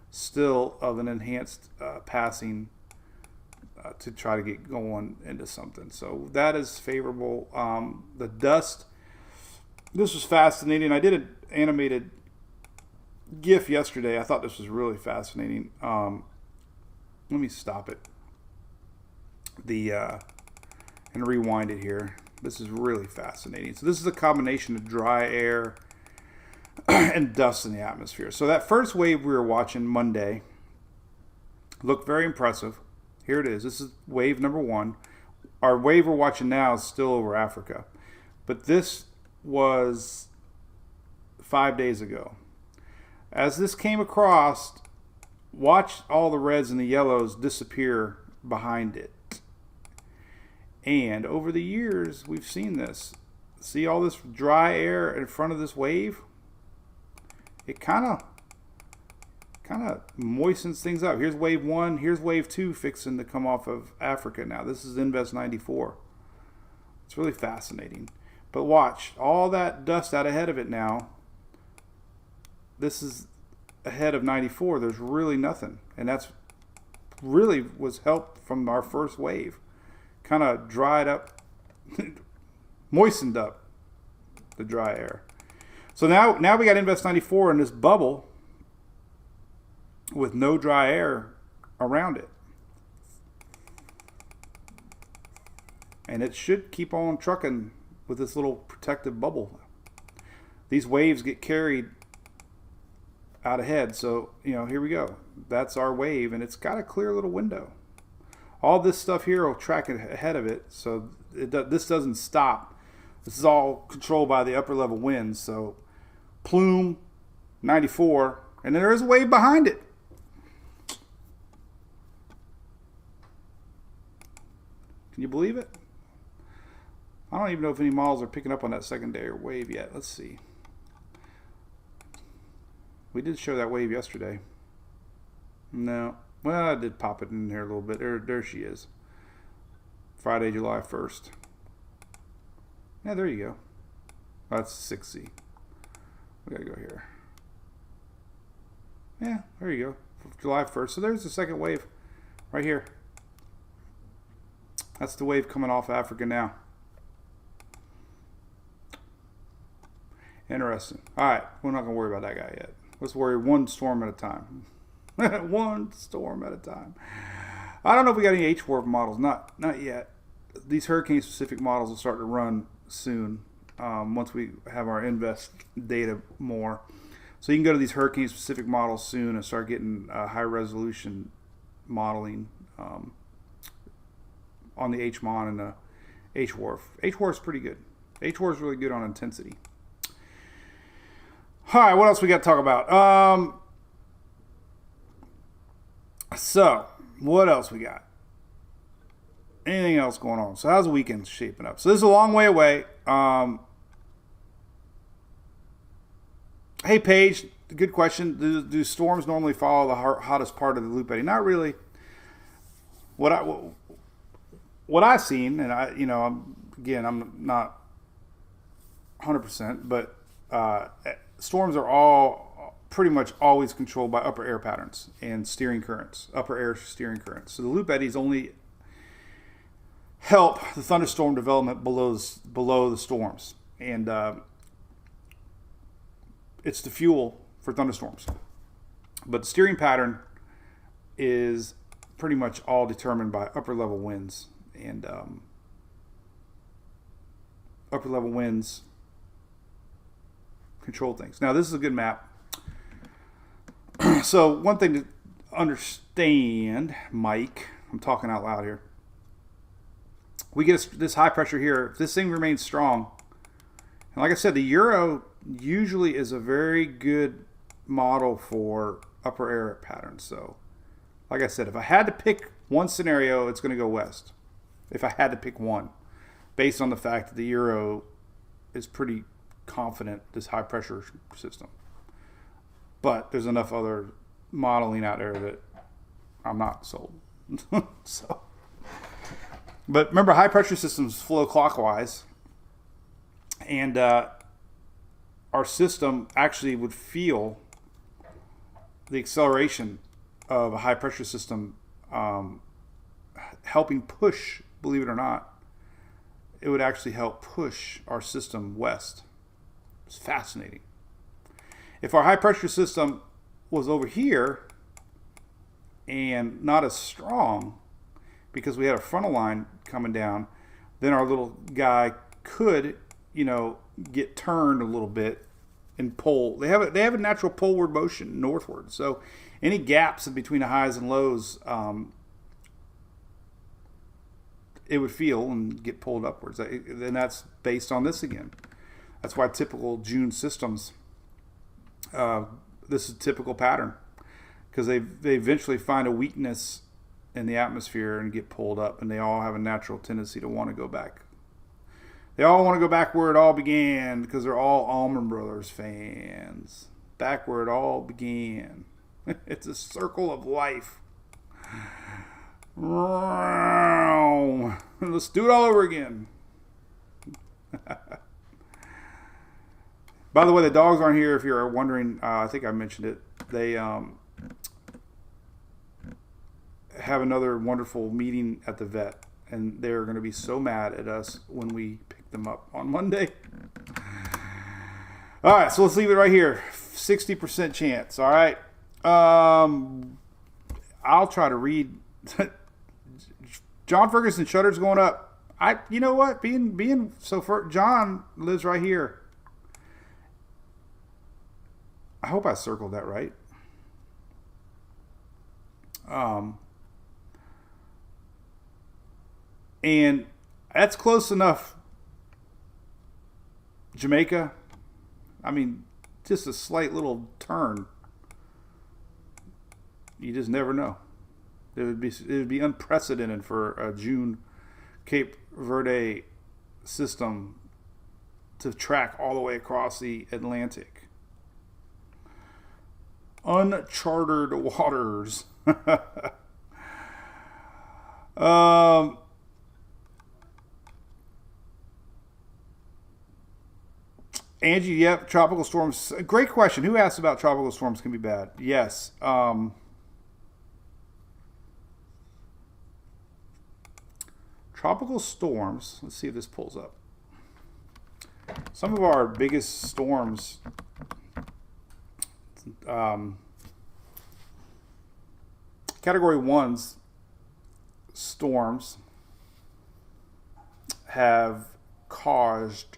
still of an enhanced passing to try to get going into something. So that is favorable. The dust, this was fascinating. I did an animated GIF yesterday. I thought this was really fascinating. Let me stop it. And rewind it here. This is really fascinating. So this is a combination of dry air and dust in the atmosphere. So that first wave we were watching Monday looked very impressive. Here it is. This is wave number 1. Our wave we're watching now is still over Africa. But this was 5 days ago. As this came across, watch all the reds and the yellows disappear behind it. And over the years, we've seen this. See all this dry air in front of this wave? It kind of moistens things up. Here's wave 1. Here's wave 2 fixing to come off of Africa now. This is Invest 94. It's really fascinating. But watch, all that dust out ahead of it now this is ahead of 94. There's really nothing. And that's really was help from our first wave. Kind of dried up, moistened up the dry air. So now we got Invest 94 in this bubble with no dry air around it. And it should keep on trucking with this little protective bubble. These waves get carried out ahead. So, here we go. That's our wave, and it's got a clear little window. All this stuff here will track it ahead of it, so this doesn't stop. This is all controlled by the upper level winds. So, plume, 94, and then there is a wave behind it. Can you believe it? I don't even know if any models are picking up on that secondary wave yet. Let's see. We did show that wave yesterday. No. Well, I did pop it in here a little bit. There she is. Friday, July 1st. Yeah, there you go. That's 6C. We gotta go here. Yeah, there you go. July 1st. So there's the second wave right here. That's the wave coming off Africa now. Interesting. All right, we're not gonna worry about that guy yet. Let's worry one storm at a time. One storm at a time. I don't know if we got any H-Warp models. Not yet. These hurricane-specific models will start to run soon once we have our Invest data more. So you can go to these hurricane-specific models soon and start getting high-resolution modeling on the HMON and the H-Warp. H-Warp is pretty good. H-Warp is really good on intensity. All right, what else we got to talk about? So, what else we got? Anything else going on? So, how's the weekend shaping up? So, this is a long way away. Hey, Paige, good question. Do storms normally follow the hottest part of the loop eddy? Not really. What I've seen, and I'm not 100%, but storms are all pretty much always controlled by upper air patterns and steering currents, upper air steering currents. So the loop eddies only help the thunderstorm development below the storms, and it's the fuel for thunderstorms. But the steering pattern is pretty much all determined by upper level winds, and upper level winds control things. Now, this is a good map. So one thing to understand, Mike, I'm talking out loud here. We get this high pressure here. If this thing remains strong, and like I said, the Euro usually is a very good model for upper air patterns. So, like I said, if I had to pick one scenario, it's going to go west. If I had to pick one, based on the fact that the Euro is pretty confident, this high pressure system. But there's enough other modeling out there that I'm not sold. So, but remember, high pressure systems flow clockwise, and our system actually would feel the acceleration of a high pressure system helping push, believe it or not, it would actually help push our system west. It's fascinating. If our high pressure system was over here and not as strong because we had a frontal line coming down, then our little guy could, get turned a little bit and pull. They have a natural poleward motion northward. So any gaps in between the highs and lows, it would feel and get pulled upwards. And that's based on this again. That's why typical June systems, this is a typical pattern, because they eventually find a weakness in the atmosphere and get pulled up, and they all have a natural tendency to want to go back. They all want to go back where it all began, because they're all Allman Brothers fans. Back where it all began. It's a circle of life. Let's do it all over again. By the way, the dogs aren't here. If you're wondering, I think I mentioned it. They have another wonderful meeting at the vet, and they're going to be so mad at us when we pick them up on Monday. All right, so let's leave it right here. 60% chance. All right. I'll try to read. John Ferguson Shutter's going up. You know what? John lives right here. I hope I circled that right. And that's close enough. Jamaica. I mean, just a slight little turn. You just never know. It would be unprecedented for a June Cape Verde system to track all the way across the Atlantic. Uncharted waters. Angie, yep, tropical storms. Great question. Who asked about tropical storms can be bad? Yes. Tropical storms. Let's see if this pulls up. Some of our biggest storms, Category 1's storms have caused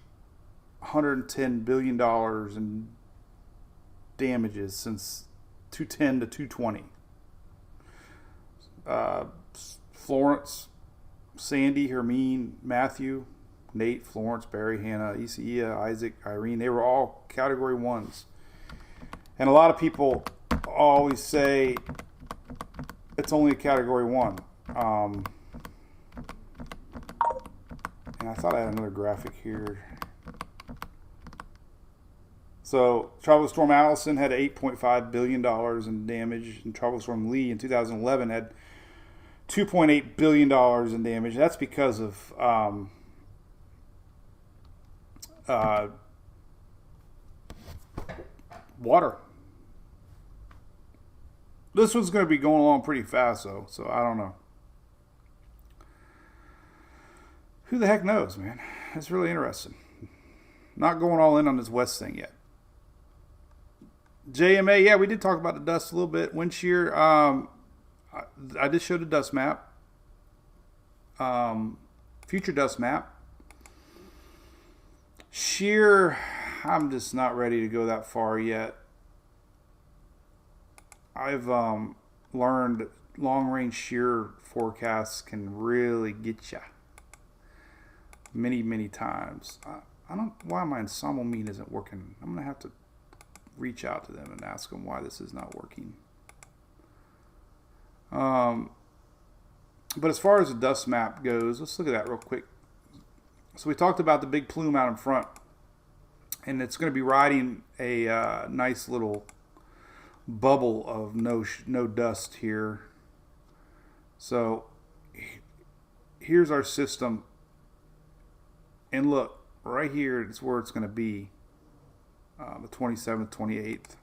$110 billion in damages since 210 to 220. Florence, Sandy, Hermine, Matthew, Nate, Florence, Barry, Hannah, Isaiah, Isaac, Irene, they were all Category 1s. And a lot of people always say it's only a Category 1. And I thought I had another graphic here. So, Tropical Storm Allison had $8.5 billion in damage, and Tropical Storm Lee in 2011 had $2.8 billion in damage. That's because of water. This one's going to be going along pretty fast, though, so I don't know. Who the heck knows, man? It's really interesting. Not going all in on this West thing yet. JMA, yeah, we did talk about the dust a little bit. Wind shear, I did show the dust map. Future dust map. Shear, I'm just not ready to go that far yet. I've learned long-range shear forecasts can really get you many times. I don't why my Ensemble mean isn't working. I'm gonna have to reach out to them and ask them why this is not working. But as far as the dust map goes, let's look at that real quick. So we talked about the big plume out in front, and it's going to be riding a nice little bubble of no dust here. So here's our system, and look right here is where it's going to be. The 27th, 28th.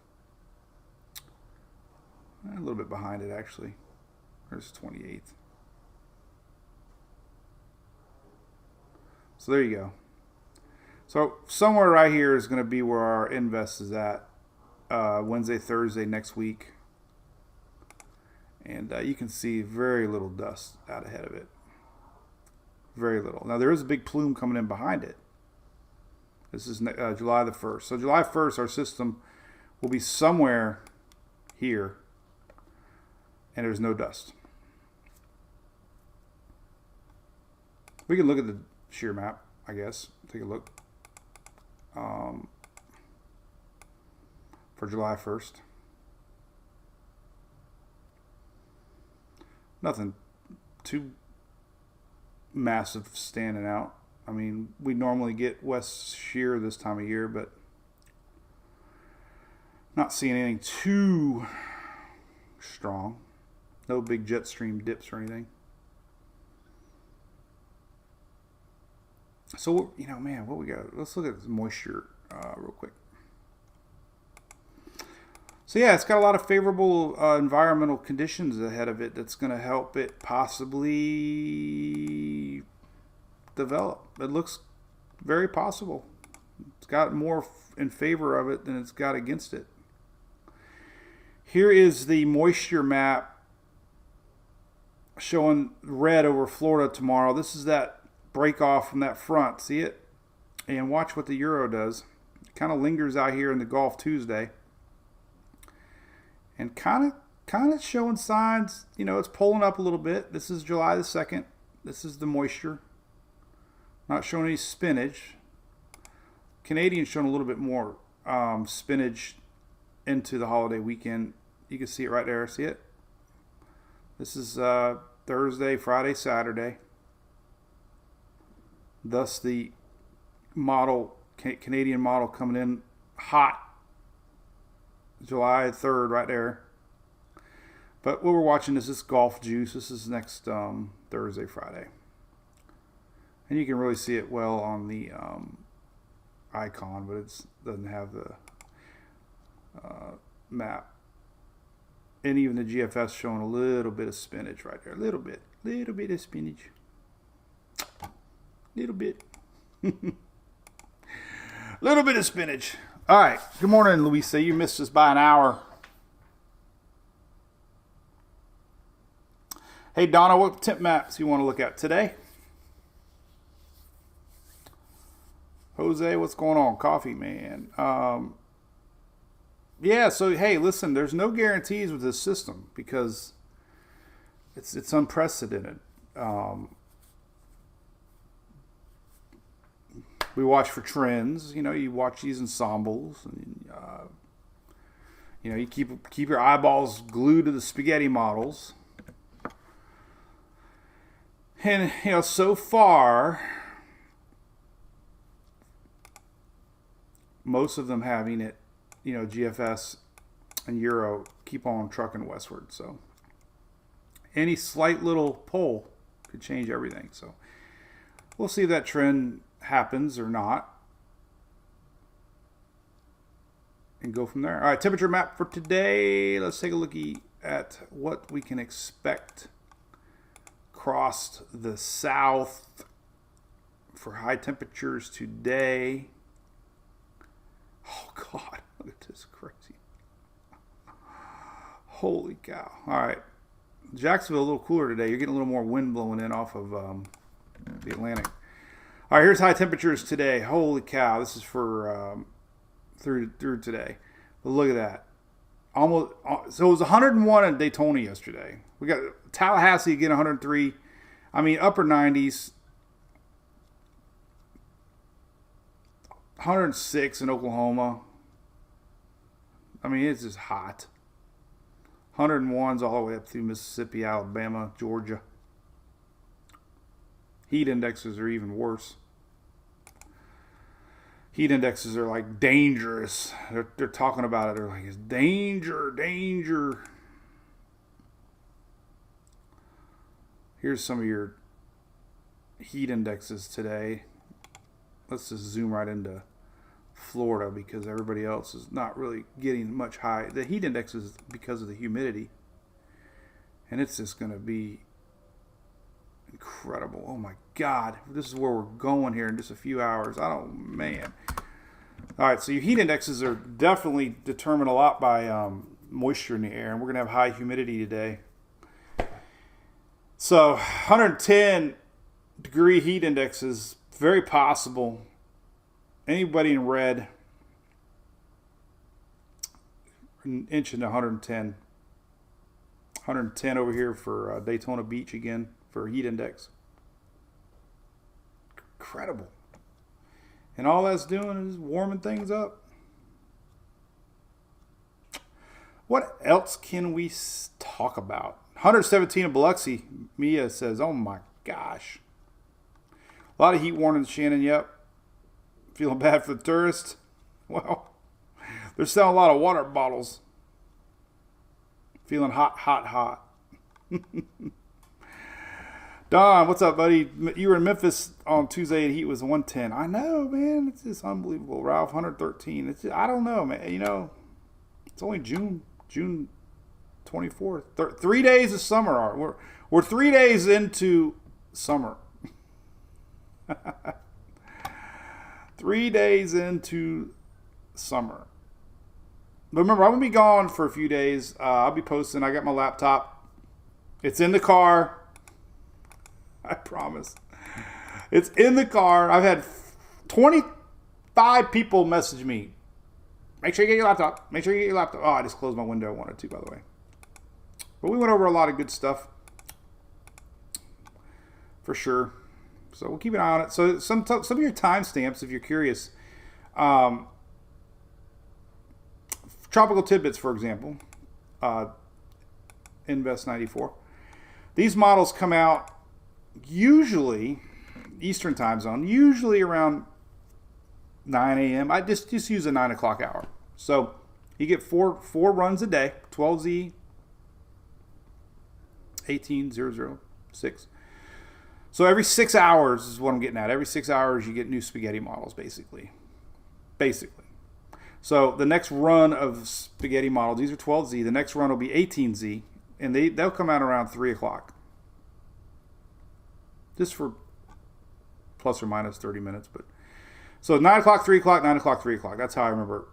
A little bit behind it, actually. There's 28th. So there you go. So somewhere right here is going to be where our invest is at. Wednesday, Thursday next week. And you can see very little dust out ahead of it. Very little. Now there is a big plume coming in behind it. This is July the 1st. So July 1st, our system will be somewhere here, and there's no dust. We can look at the shear map, I guess. Take a look. For July 1st. Nothing too massive standing out. I mean, we normally get west shear this time of year, but not seeing anything too strong. No big jet stream dips or anything. So, man, what we got? Let's look at the moisture real quick. So yeah, it's got a lot of favorable environmental conditions ahead of it that's going to help it possibly develop. It looks very possible. It's got more in favor of it than it's got against it. Here is the moisture map showing red over Florida tomorrow. This is that break off from that front. See it? And watch what the Euro does. It kind of lingers out here in the Gulf Tuesday. And kind of showing signs, it's pulling up a little bit. This is July the 2nd. This is the moisture. Not showing any spinach. Canadian's showing a little bit more spinach into the holiday weekend. You can see it right there. See it? This is Thursday, Friday, Saturday. Thus the Canadian model coming in hot. July 3rd right there. But what we're watching is this Gulf juice. This is next Thursday, Friday. And you can really see it well on the icon, but it doesn't have the map. And even the GFS showing a little bit of spinach right there. Little bit of spinach. Little bit. Little bit of spinach. All right. Good morning, Louisa. You missed us by an hour. Hey, Donna, what temp maps you want to look at today? Jose, what's going on? Coffee, man. Yeah, so, hey, listen, there's no guarantees with this system because it's unprecedented. We watch for trends. You watch these ensembles, and you keep your eyeballs glued to the spaghetti models. And so far, most of them having it, GFS and Euro keep on trucking westward. So any slight little pull could change everything. So we'll see if that trend happens or not, and go from there. All right, temperature map for today. Let's take a look at what we can expect across the south for high temperatures today. Oh God, look at this, crazy. Holy cow. All right, Jacksonville a little cooler today. You're getting a little more wind blowing in off of the Atlantic. All right, here's high temperatures today. Holy cow, this is for through today. But look at that. So it was 101 in Daytona yesterday. We got Tallahassee again, 103. I mean, upper 90s. 106 in Oklahoma. I mean, it's just hot. 101s all the way up through Mississippi, Alabama, Georgia. Heat indexes are even worse. Heat indexes are like dangerous. They're talking about it. They're like, it's danger, danger. Here's some of your heat indexes today. Let's just zoom right into Florida because everybody else is not really getting much high. The heat index is because of the humidity. And it's just going to be incredible. Oh my God. This is where we're going here in just a few hours. Man. All right, so your heat indexes are definitely determined a lot by moisture in the air, and we're going to have high humidity today. So 110 degree heat index is very possible. Anybody in red, an inch into 110. 110 over here for Daytona Beach again for heat index. Incredible. And all that's doing is warming things up. What else can we talk about? 117 in Biloxi. Mia says, oh my gosh. A lot of heat warnings, Shannon. Yep. Feeling bad for the tourists. Well, they're selling a lot of water bottles. Feeling hot, hot, hot. Don, what's up, buddy? You were in Memphis on Tuesday and heat was 110. I know, man. It's just unbelievable. Ralph, 113. I don't know, man. It's only June 24th. 3 days of summer. We're 3 days into summer. 3 days into summer. But remember, I'm going to be gone for a few days. I'll be posting. I got my laptop. It's in the car. I promise. It's in the car. I've had 25 people message me. Make sure you get your laptop. Make sure you get your laptop. Oh, I just closed my window. I wanted to, by the way. But we went over a lot of good stuff. For sure. So we'll keep an eye on it. So some of your timestamps, if you're curious. Tropical Tidbits, for example. Invest 94. These models come out usually, Eastern time zone, usually around 9 a.m. I just use a 9 o'clock hour. So you get four runs a day, 12Z, 18006. So every 6 hours is what I'm getting at. Every 6 hours you get new spaghetti models, basically. So the next run of spaghetti models, these are 12Z. The next run will be 18Z, and they'll come out around 3 o'clock. Just for plus or minus 30 minutes. But so 9 o'clock, 3 o'clock, 9 o'clock, 3 o'clock. That's how I remember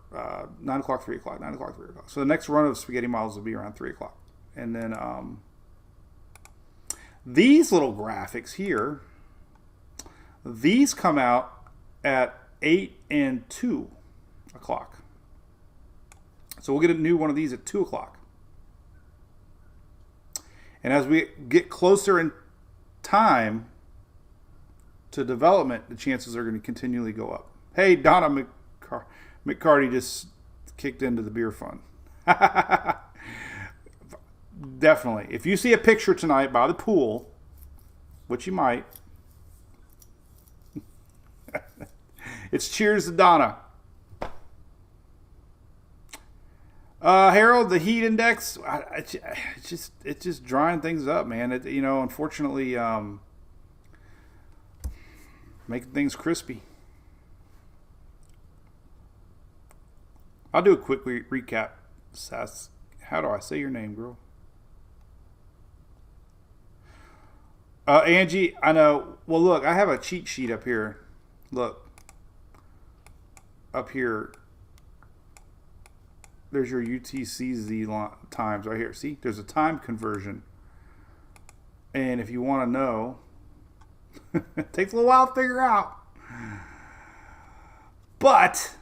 9 o'clock, 3 o'clock, 9 o'clock, 3 o'clock. So the next run of spaghetti models will be around 3 o'clock. And then these little graphics here, these come out at 8 and 2 o'clock. So we'll get a new one of these at 2 o'clock. And as we get closer in time to development, the chances are going to continually go up. Hey, Donna McCarty just kicked into the beer fund. Definitely. If you see a picture tonight by the pool, which you might, it's cheers to Donna. Harold, the heat index, it's just drying things up, man. Unfortunately, making things crispy. I'll do a quick recap. Sass, how do I say your name, girl? Angie, I know. Well, look, I have a cheat sheet up here. Look. Up here. There's your UTCZ times right here. See, there's a time conversion. And if you want to know, it takes a little while to figure out. But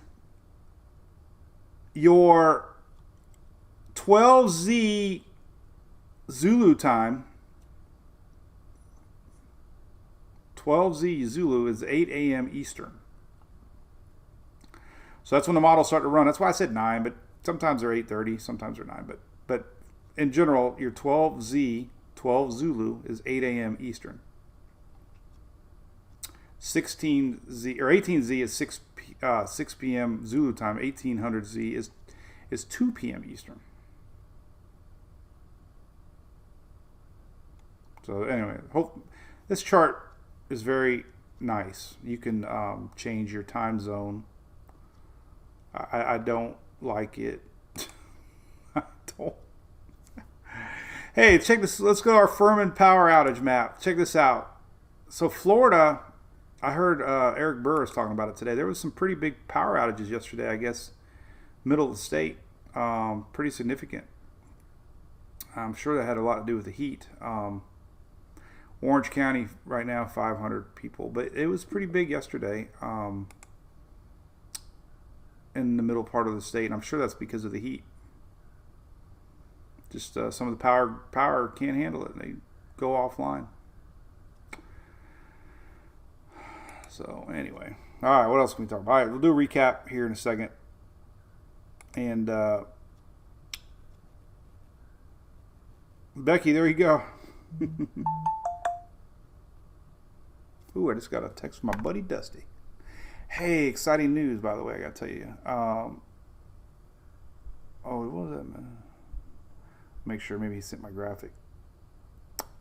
your 12Z Zulu time, 12Z Zulu is 8 a.m. Eastern. So that's when the models start to run. That's why I said 9, but sometimes they're 8:30, sometimes they're 9. But in general, your 12Z, 12 Zulu is 8 a.m. Eastern. 16Z or 18Z is 6 p.m. Zulu time. 1800Z is 2 p.m. Eastern. So anyway, this chart is very nice. You can change your time zone. I don't like it. I don't. Hey, check this. Let's go to our Furman power outage map. Check this out. So Florida, I heard Eric Burris talking about it today. There was some pretty big power outages yesterday, I guess, middle of the state. Pretty significant. I'm sure that had a lot to do with the heat. Orange County right now, 500 people. But it was pretty big yesterday in the middle part of the state. And I'm sure that's because of the heat. Just some of the power can't handle it. And they go offline. So anyway. All right, what else can we talk about? All right, we'll do a recap here in a second. And Becky, there you go. Ooh, I just got a text from my buddy Dusty. Hey, exciting news, by the way, I got to tell you. Oh, what was that, man? Make sure maybe he sent my graphic.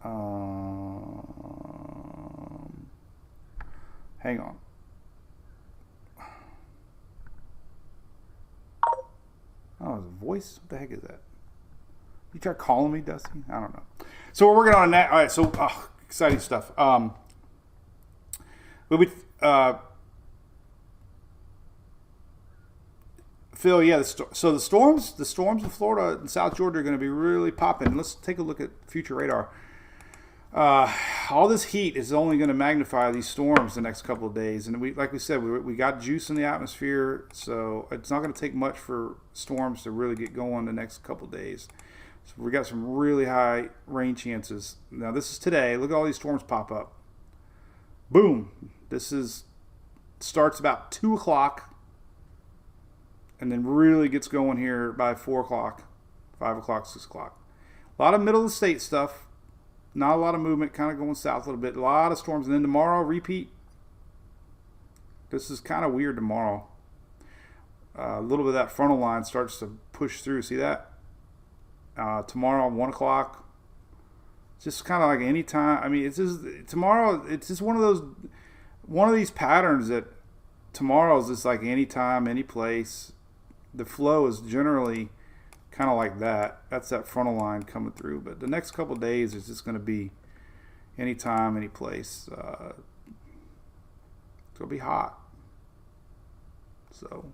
Hang on. Oh, his voice? What the heck is that? You try calling me, Dusty? I don't know. So we're working on that. All right, so exciting stuff. Phil, yeah. So the storms in Florida and South Georgia are going to be really popping. Let's take a look at future radar. All this heat is only going to magnify these storms the next couple of days, and like we said, we got juice in the atmosphere, so it's not going to take much for storms to really get going the next couple of days. So we got some really high rain chances. Now this is today. Look at all these storms pop up. Boom! Starts about 2 o'clock, and then really gets going here by 4 o'clock, 5 o'clock, 6 o'clock. A lot of middle of the state stuff. Not a lot of movement, kind of going south a little bit. A lot of storms. And then tomorrow, repeat. This is kind of weird tomorrow. A little bit of that frontal line starts to push through. See that? Tomorrow, 1 o'clock. Just kind of like any time. I mean, it's just tomorrow. It's just one of these patterns that tomorrow is just like any time, any place. The flow is generally kind of like that. That's that frontal line coming through. But the next couple of days is just going to be anytime, any place. It's going to be hot. So,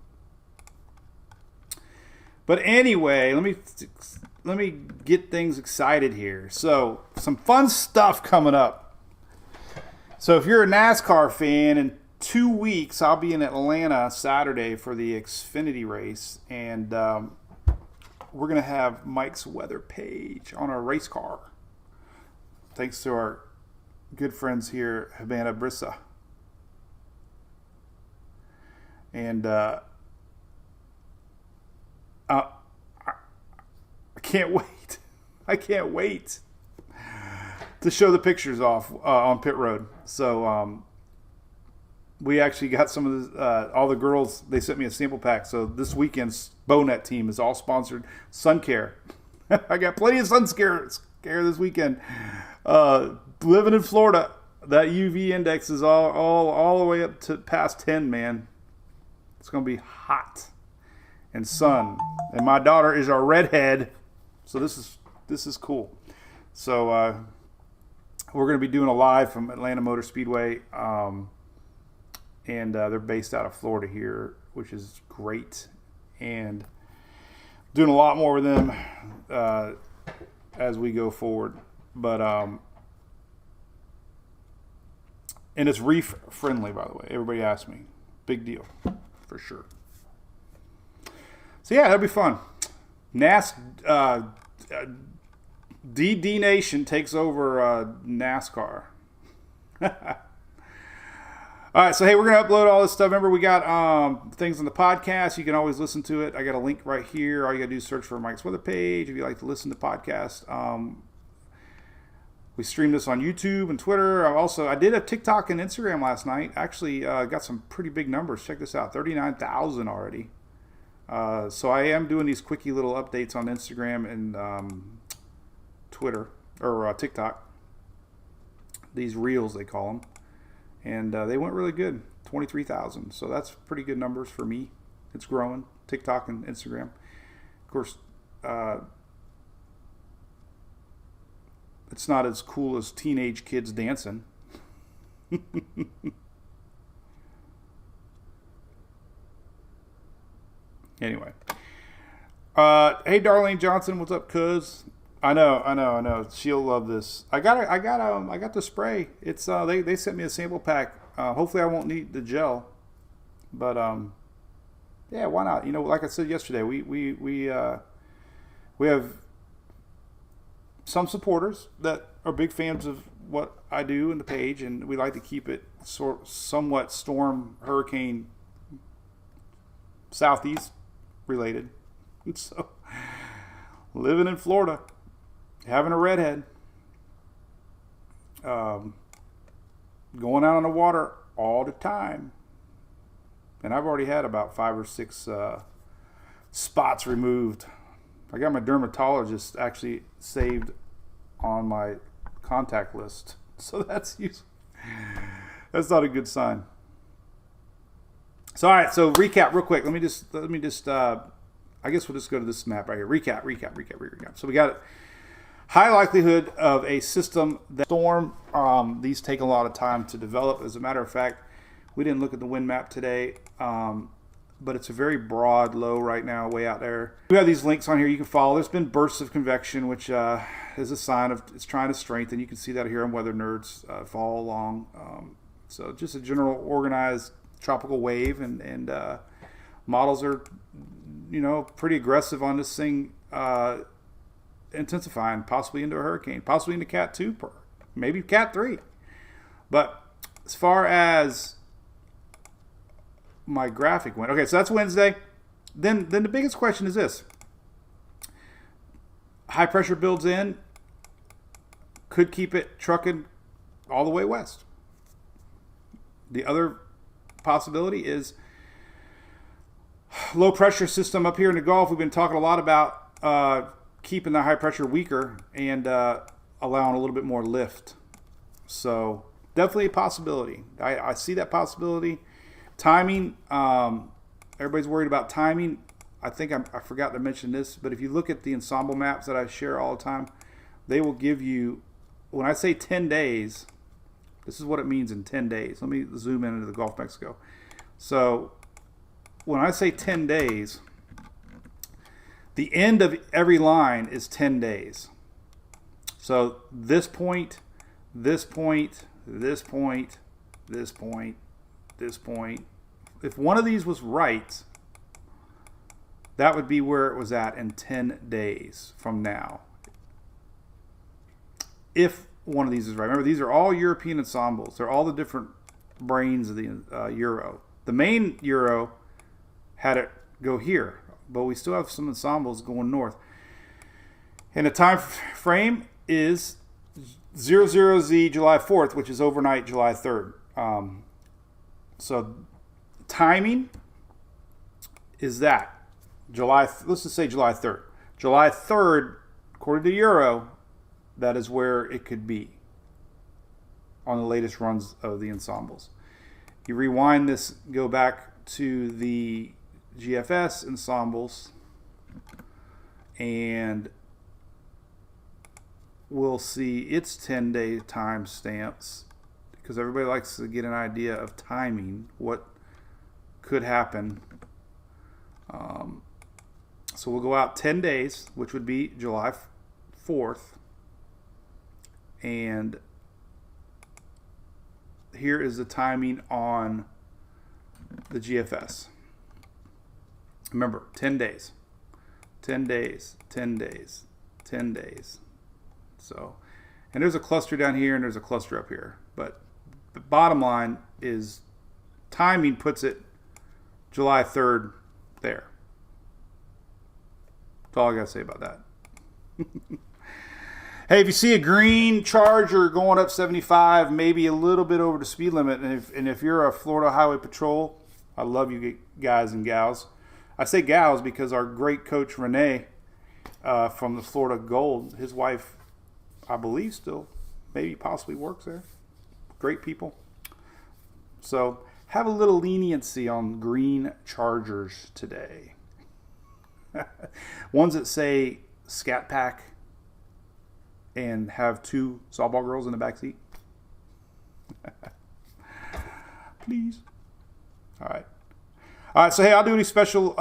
but anyway, let me get things excited here. So, some fun stuff coming up. So, if you're a NASCAR fan, in 2 weeks I'll be in Atlanta Saturday for the Xfinity race, and we're going to have Mike's weather page on our race car. Thanks to our good friends here, Havana Brissa. And I can't wait. I can't wait to show the pictures off on pit road. So we actually got some of all the girls. They sent me a sample pack. So this weekend's Bownet team is all sponsored Sun Care. I got plenty of sun care this weekend. Living in Florida, that UV index is all the way up to past 10, man. It's gonna be hot and sun. And my daughter is a redhead, so this is cool. So we're gonna be doing a live from Atlanta Motor Speedway. And they're based out of Florida here, which is great. And doing a lot more with them as we go forward. But and it's reef friendly, by the way. Everybody asked me. Big deal, for sure. So yeah, that'll be fun. DD Nation takes over NASCAR. All right, so hey, we're going to upload all this stuff. Remember, we got things on the podcast. You can always listen to it. I got a link right here. All you got to do is search for Mike's Weather Page if you like to listen to podcasts. We streamed this on YouTube and Twitter. I did a TikTok and Instagram last night. Actually, got some pretty big numbers. Check this out, 39,000 already. So I am doing these quickie little updates on Instagram and Twitter, or TikTok. These reels, they call them. And they went really good, 23,000. So that's pretty good numbers for me. It's growing, TikTok and Instagram. Of course, it's not as cool as teenage kids dancing. Anyway. Hey, Darlene Johnson, what's up, cuz? I know. She'll love this. I got the spray. It's they sent me a sample pack. Hopefully I won't need the gel, but yeah, why not? You know, like I said yesterday, we have some supporters that are big fans of what I do in the page, and we like to keep it somewhat storm, hurricane, southeast related. And so, living in Florida, having a redhead, going out on the water all the time, and I've already had about 5 or 6 spots removed. I got my dermatologist actually saved on my contact list, so that's not a good sign. So all right, so recap real quick. Let me just I guess we'll just go to this map right here. Recap. So we got high likelihood of a system that storm. These take a lot of time to develop. As a matter of fact, we didn't look at the wind map today, but it's a very broad low right now, way out there. We have these links on here you can follow. There's been bursts of convection, which is a sign of it's trying to strengthen. You can see that here on Weather Nerds. Follow along. So just a general organized tropical wave, and models are, pretty aggressive on this thing, intensifying, possibly into a hurricane, possibly into Cat 2, maybe Cat 3. But as far as my graphic went, okay, so that's Wednesday. Then the biggest question is this: high pressure builds in, could keep it trucking all the way west. The other possibility is low pressure system up here in the Gulf. We've been talking a lot about keeping the high pressure weaker and allowing a little bit more lift. So definitely a possibility. I see that possibility. Timing, everybody's worried about timing. I think I forgot to mention this, but if you look at the Ensemble maps that I share all the time, they will give you, when I say 10 days, this is what it means in 10 days. Let me zoom in into the Gulf of Mexico. So when I say 10 days, the end of every line is 10 days. So this point, this point, this point, this point, this point. If one of these was right, that would be where it was at in 10 days from now. If one of these is right. Remember, these are all European ensembles. They're all the different brains of the Euro. The main Euro had it go here, but we still have some ensembles going north. And the time frame is 00Z July 4th, which is overnight July 3rd. So timing is that let's just say July 3rd. July 3rd, according to Euro, that is where it could be on the latest runs of the ensembles. You rewind this, go back to the GFS ensembles, and we'll see its 10-day time stamps, because everybody likes to get an idea of timing, what could happen. So we'll go out 10 days, which would be July 4th. And here is the timing on the GFS. Remember, 10 days. 10 days, 10 days, 10 days. So, and there's a cluster down here and there's a cluster up here. But the bottom line is timing puts it July 3rd there. That's all I got to say about that. Hey, if you see a green Charger going up 75, maybe a little bit over the speed limit, and if you're a Florida Highway Patrol, I love you guys and gals. I say gals because our great coach Renee from the Florida Gold, his wife, I believe still, maybe possibly works there. Great people. So have a little leniency on green Chargers today. Ones that say Scat Pack and have 2 softball girls in the back seat. Please. All right, so hey, I'll do any special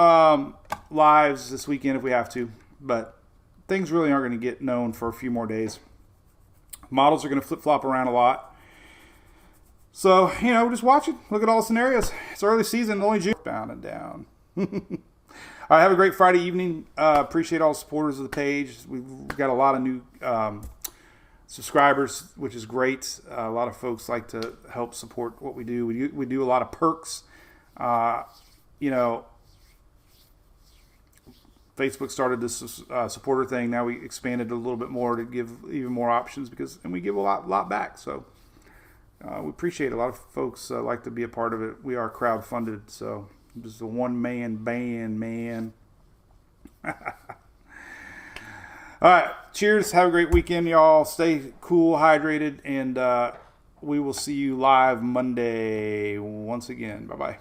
lives this weekend if we have to, but things really aren't going to get known for a few more days. Models are going to flip-flop around a lot. So, just watch it. Look at all the scenarios. It's early season, only June. Bound and down. All right, have a great Friday evening. Appreciate all the supporters of the page. We've got a lot of new subscribers, which is great. A lot of folks like to help support what we do. We do a lot of perks. Facebook started this supporter thing. Now we expanded a little bit more to give even more options and we give a lot back. So we appreciate it. A lot of folks like to be a part of it. We are crowdfunded, so just a one-man band, man. All right. Cheers. Have a great weekend, y'all. Stay cool, hydrated, and we will see you live Monday once again. Bye-bye.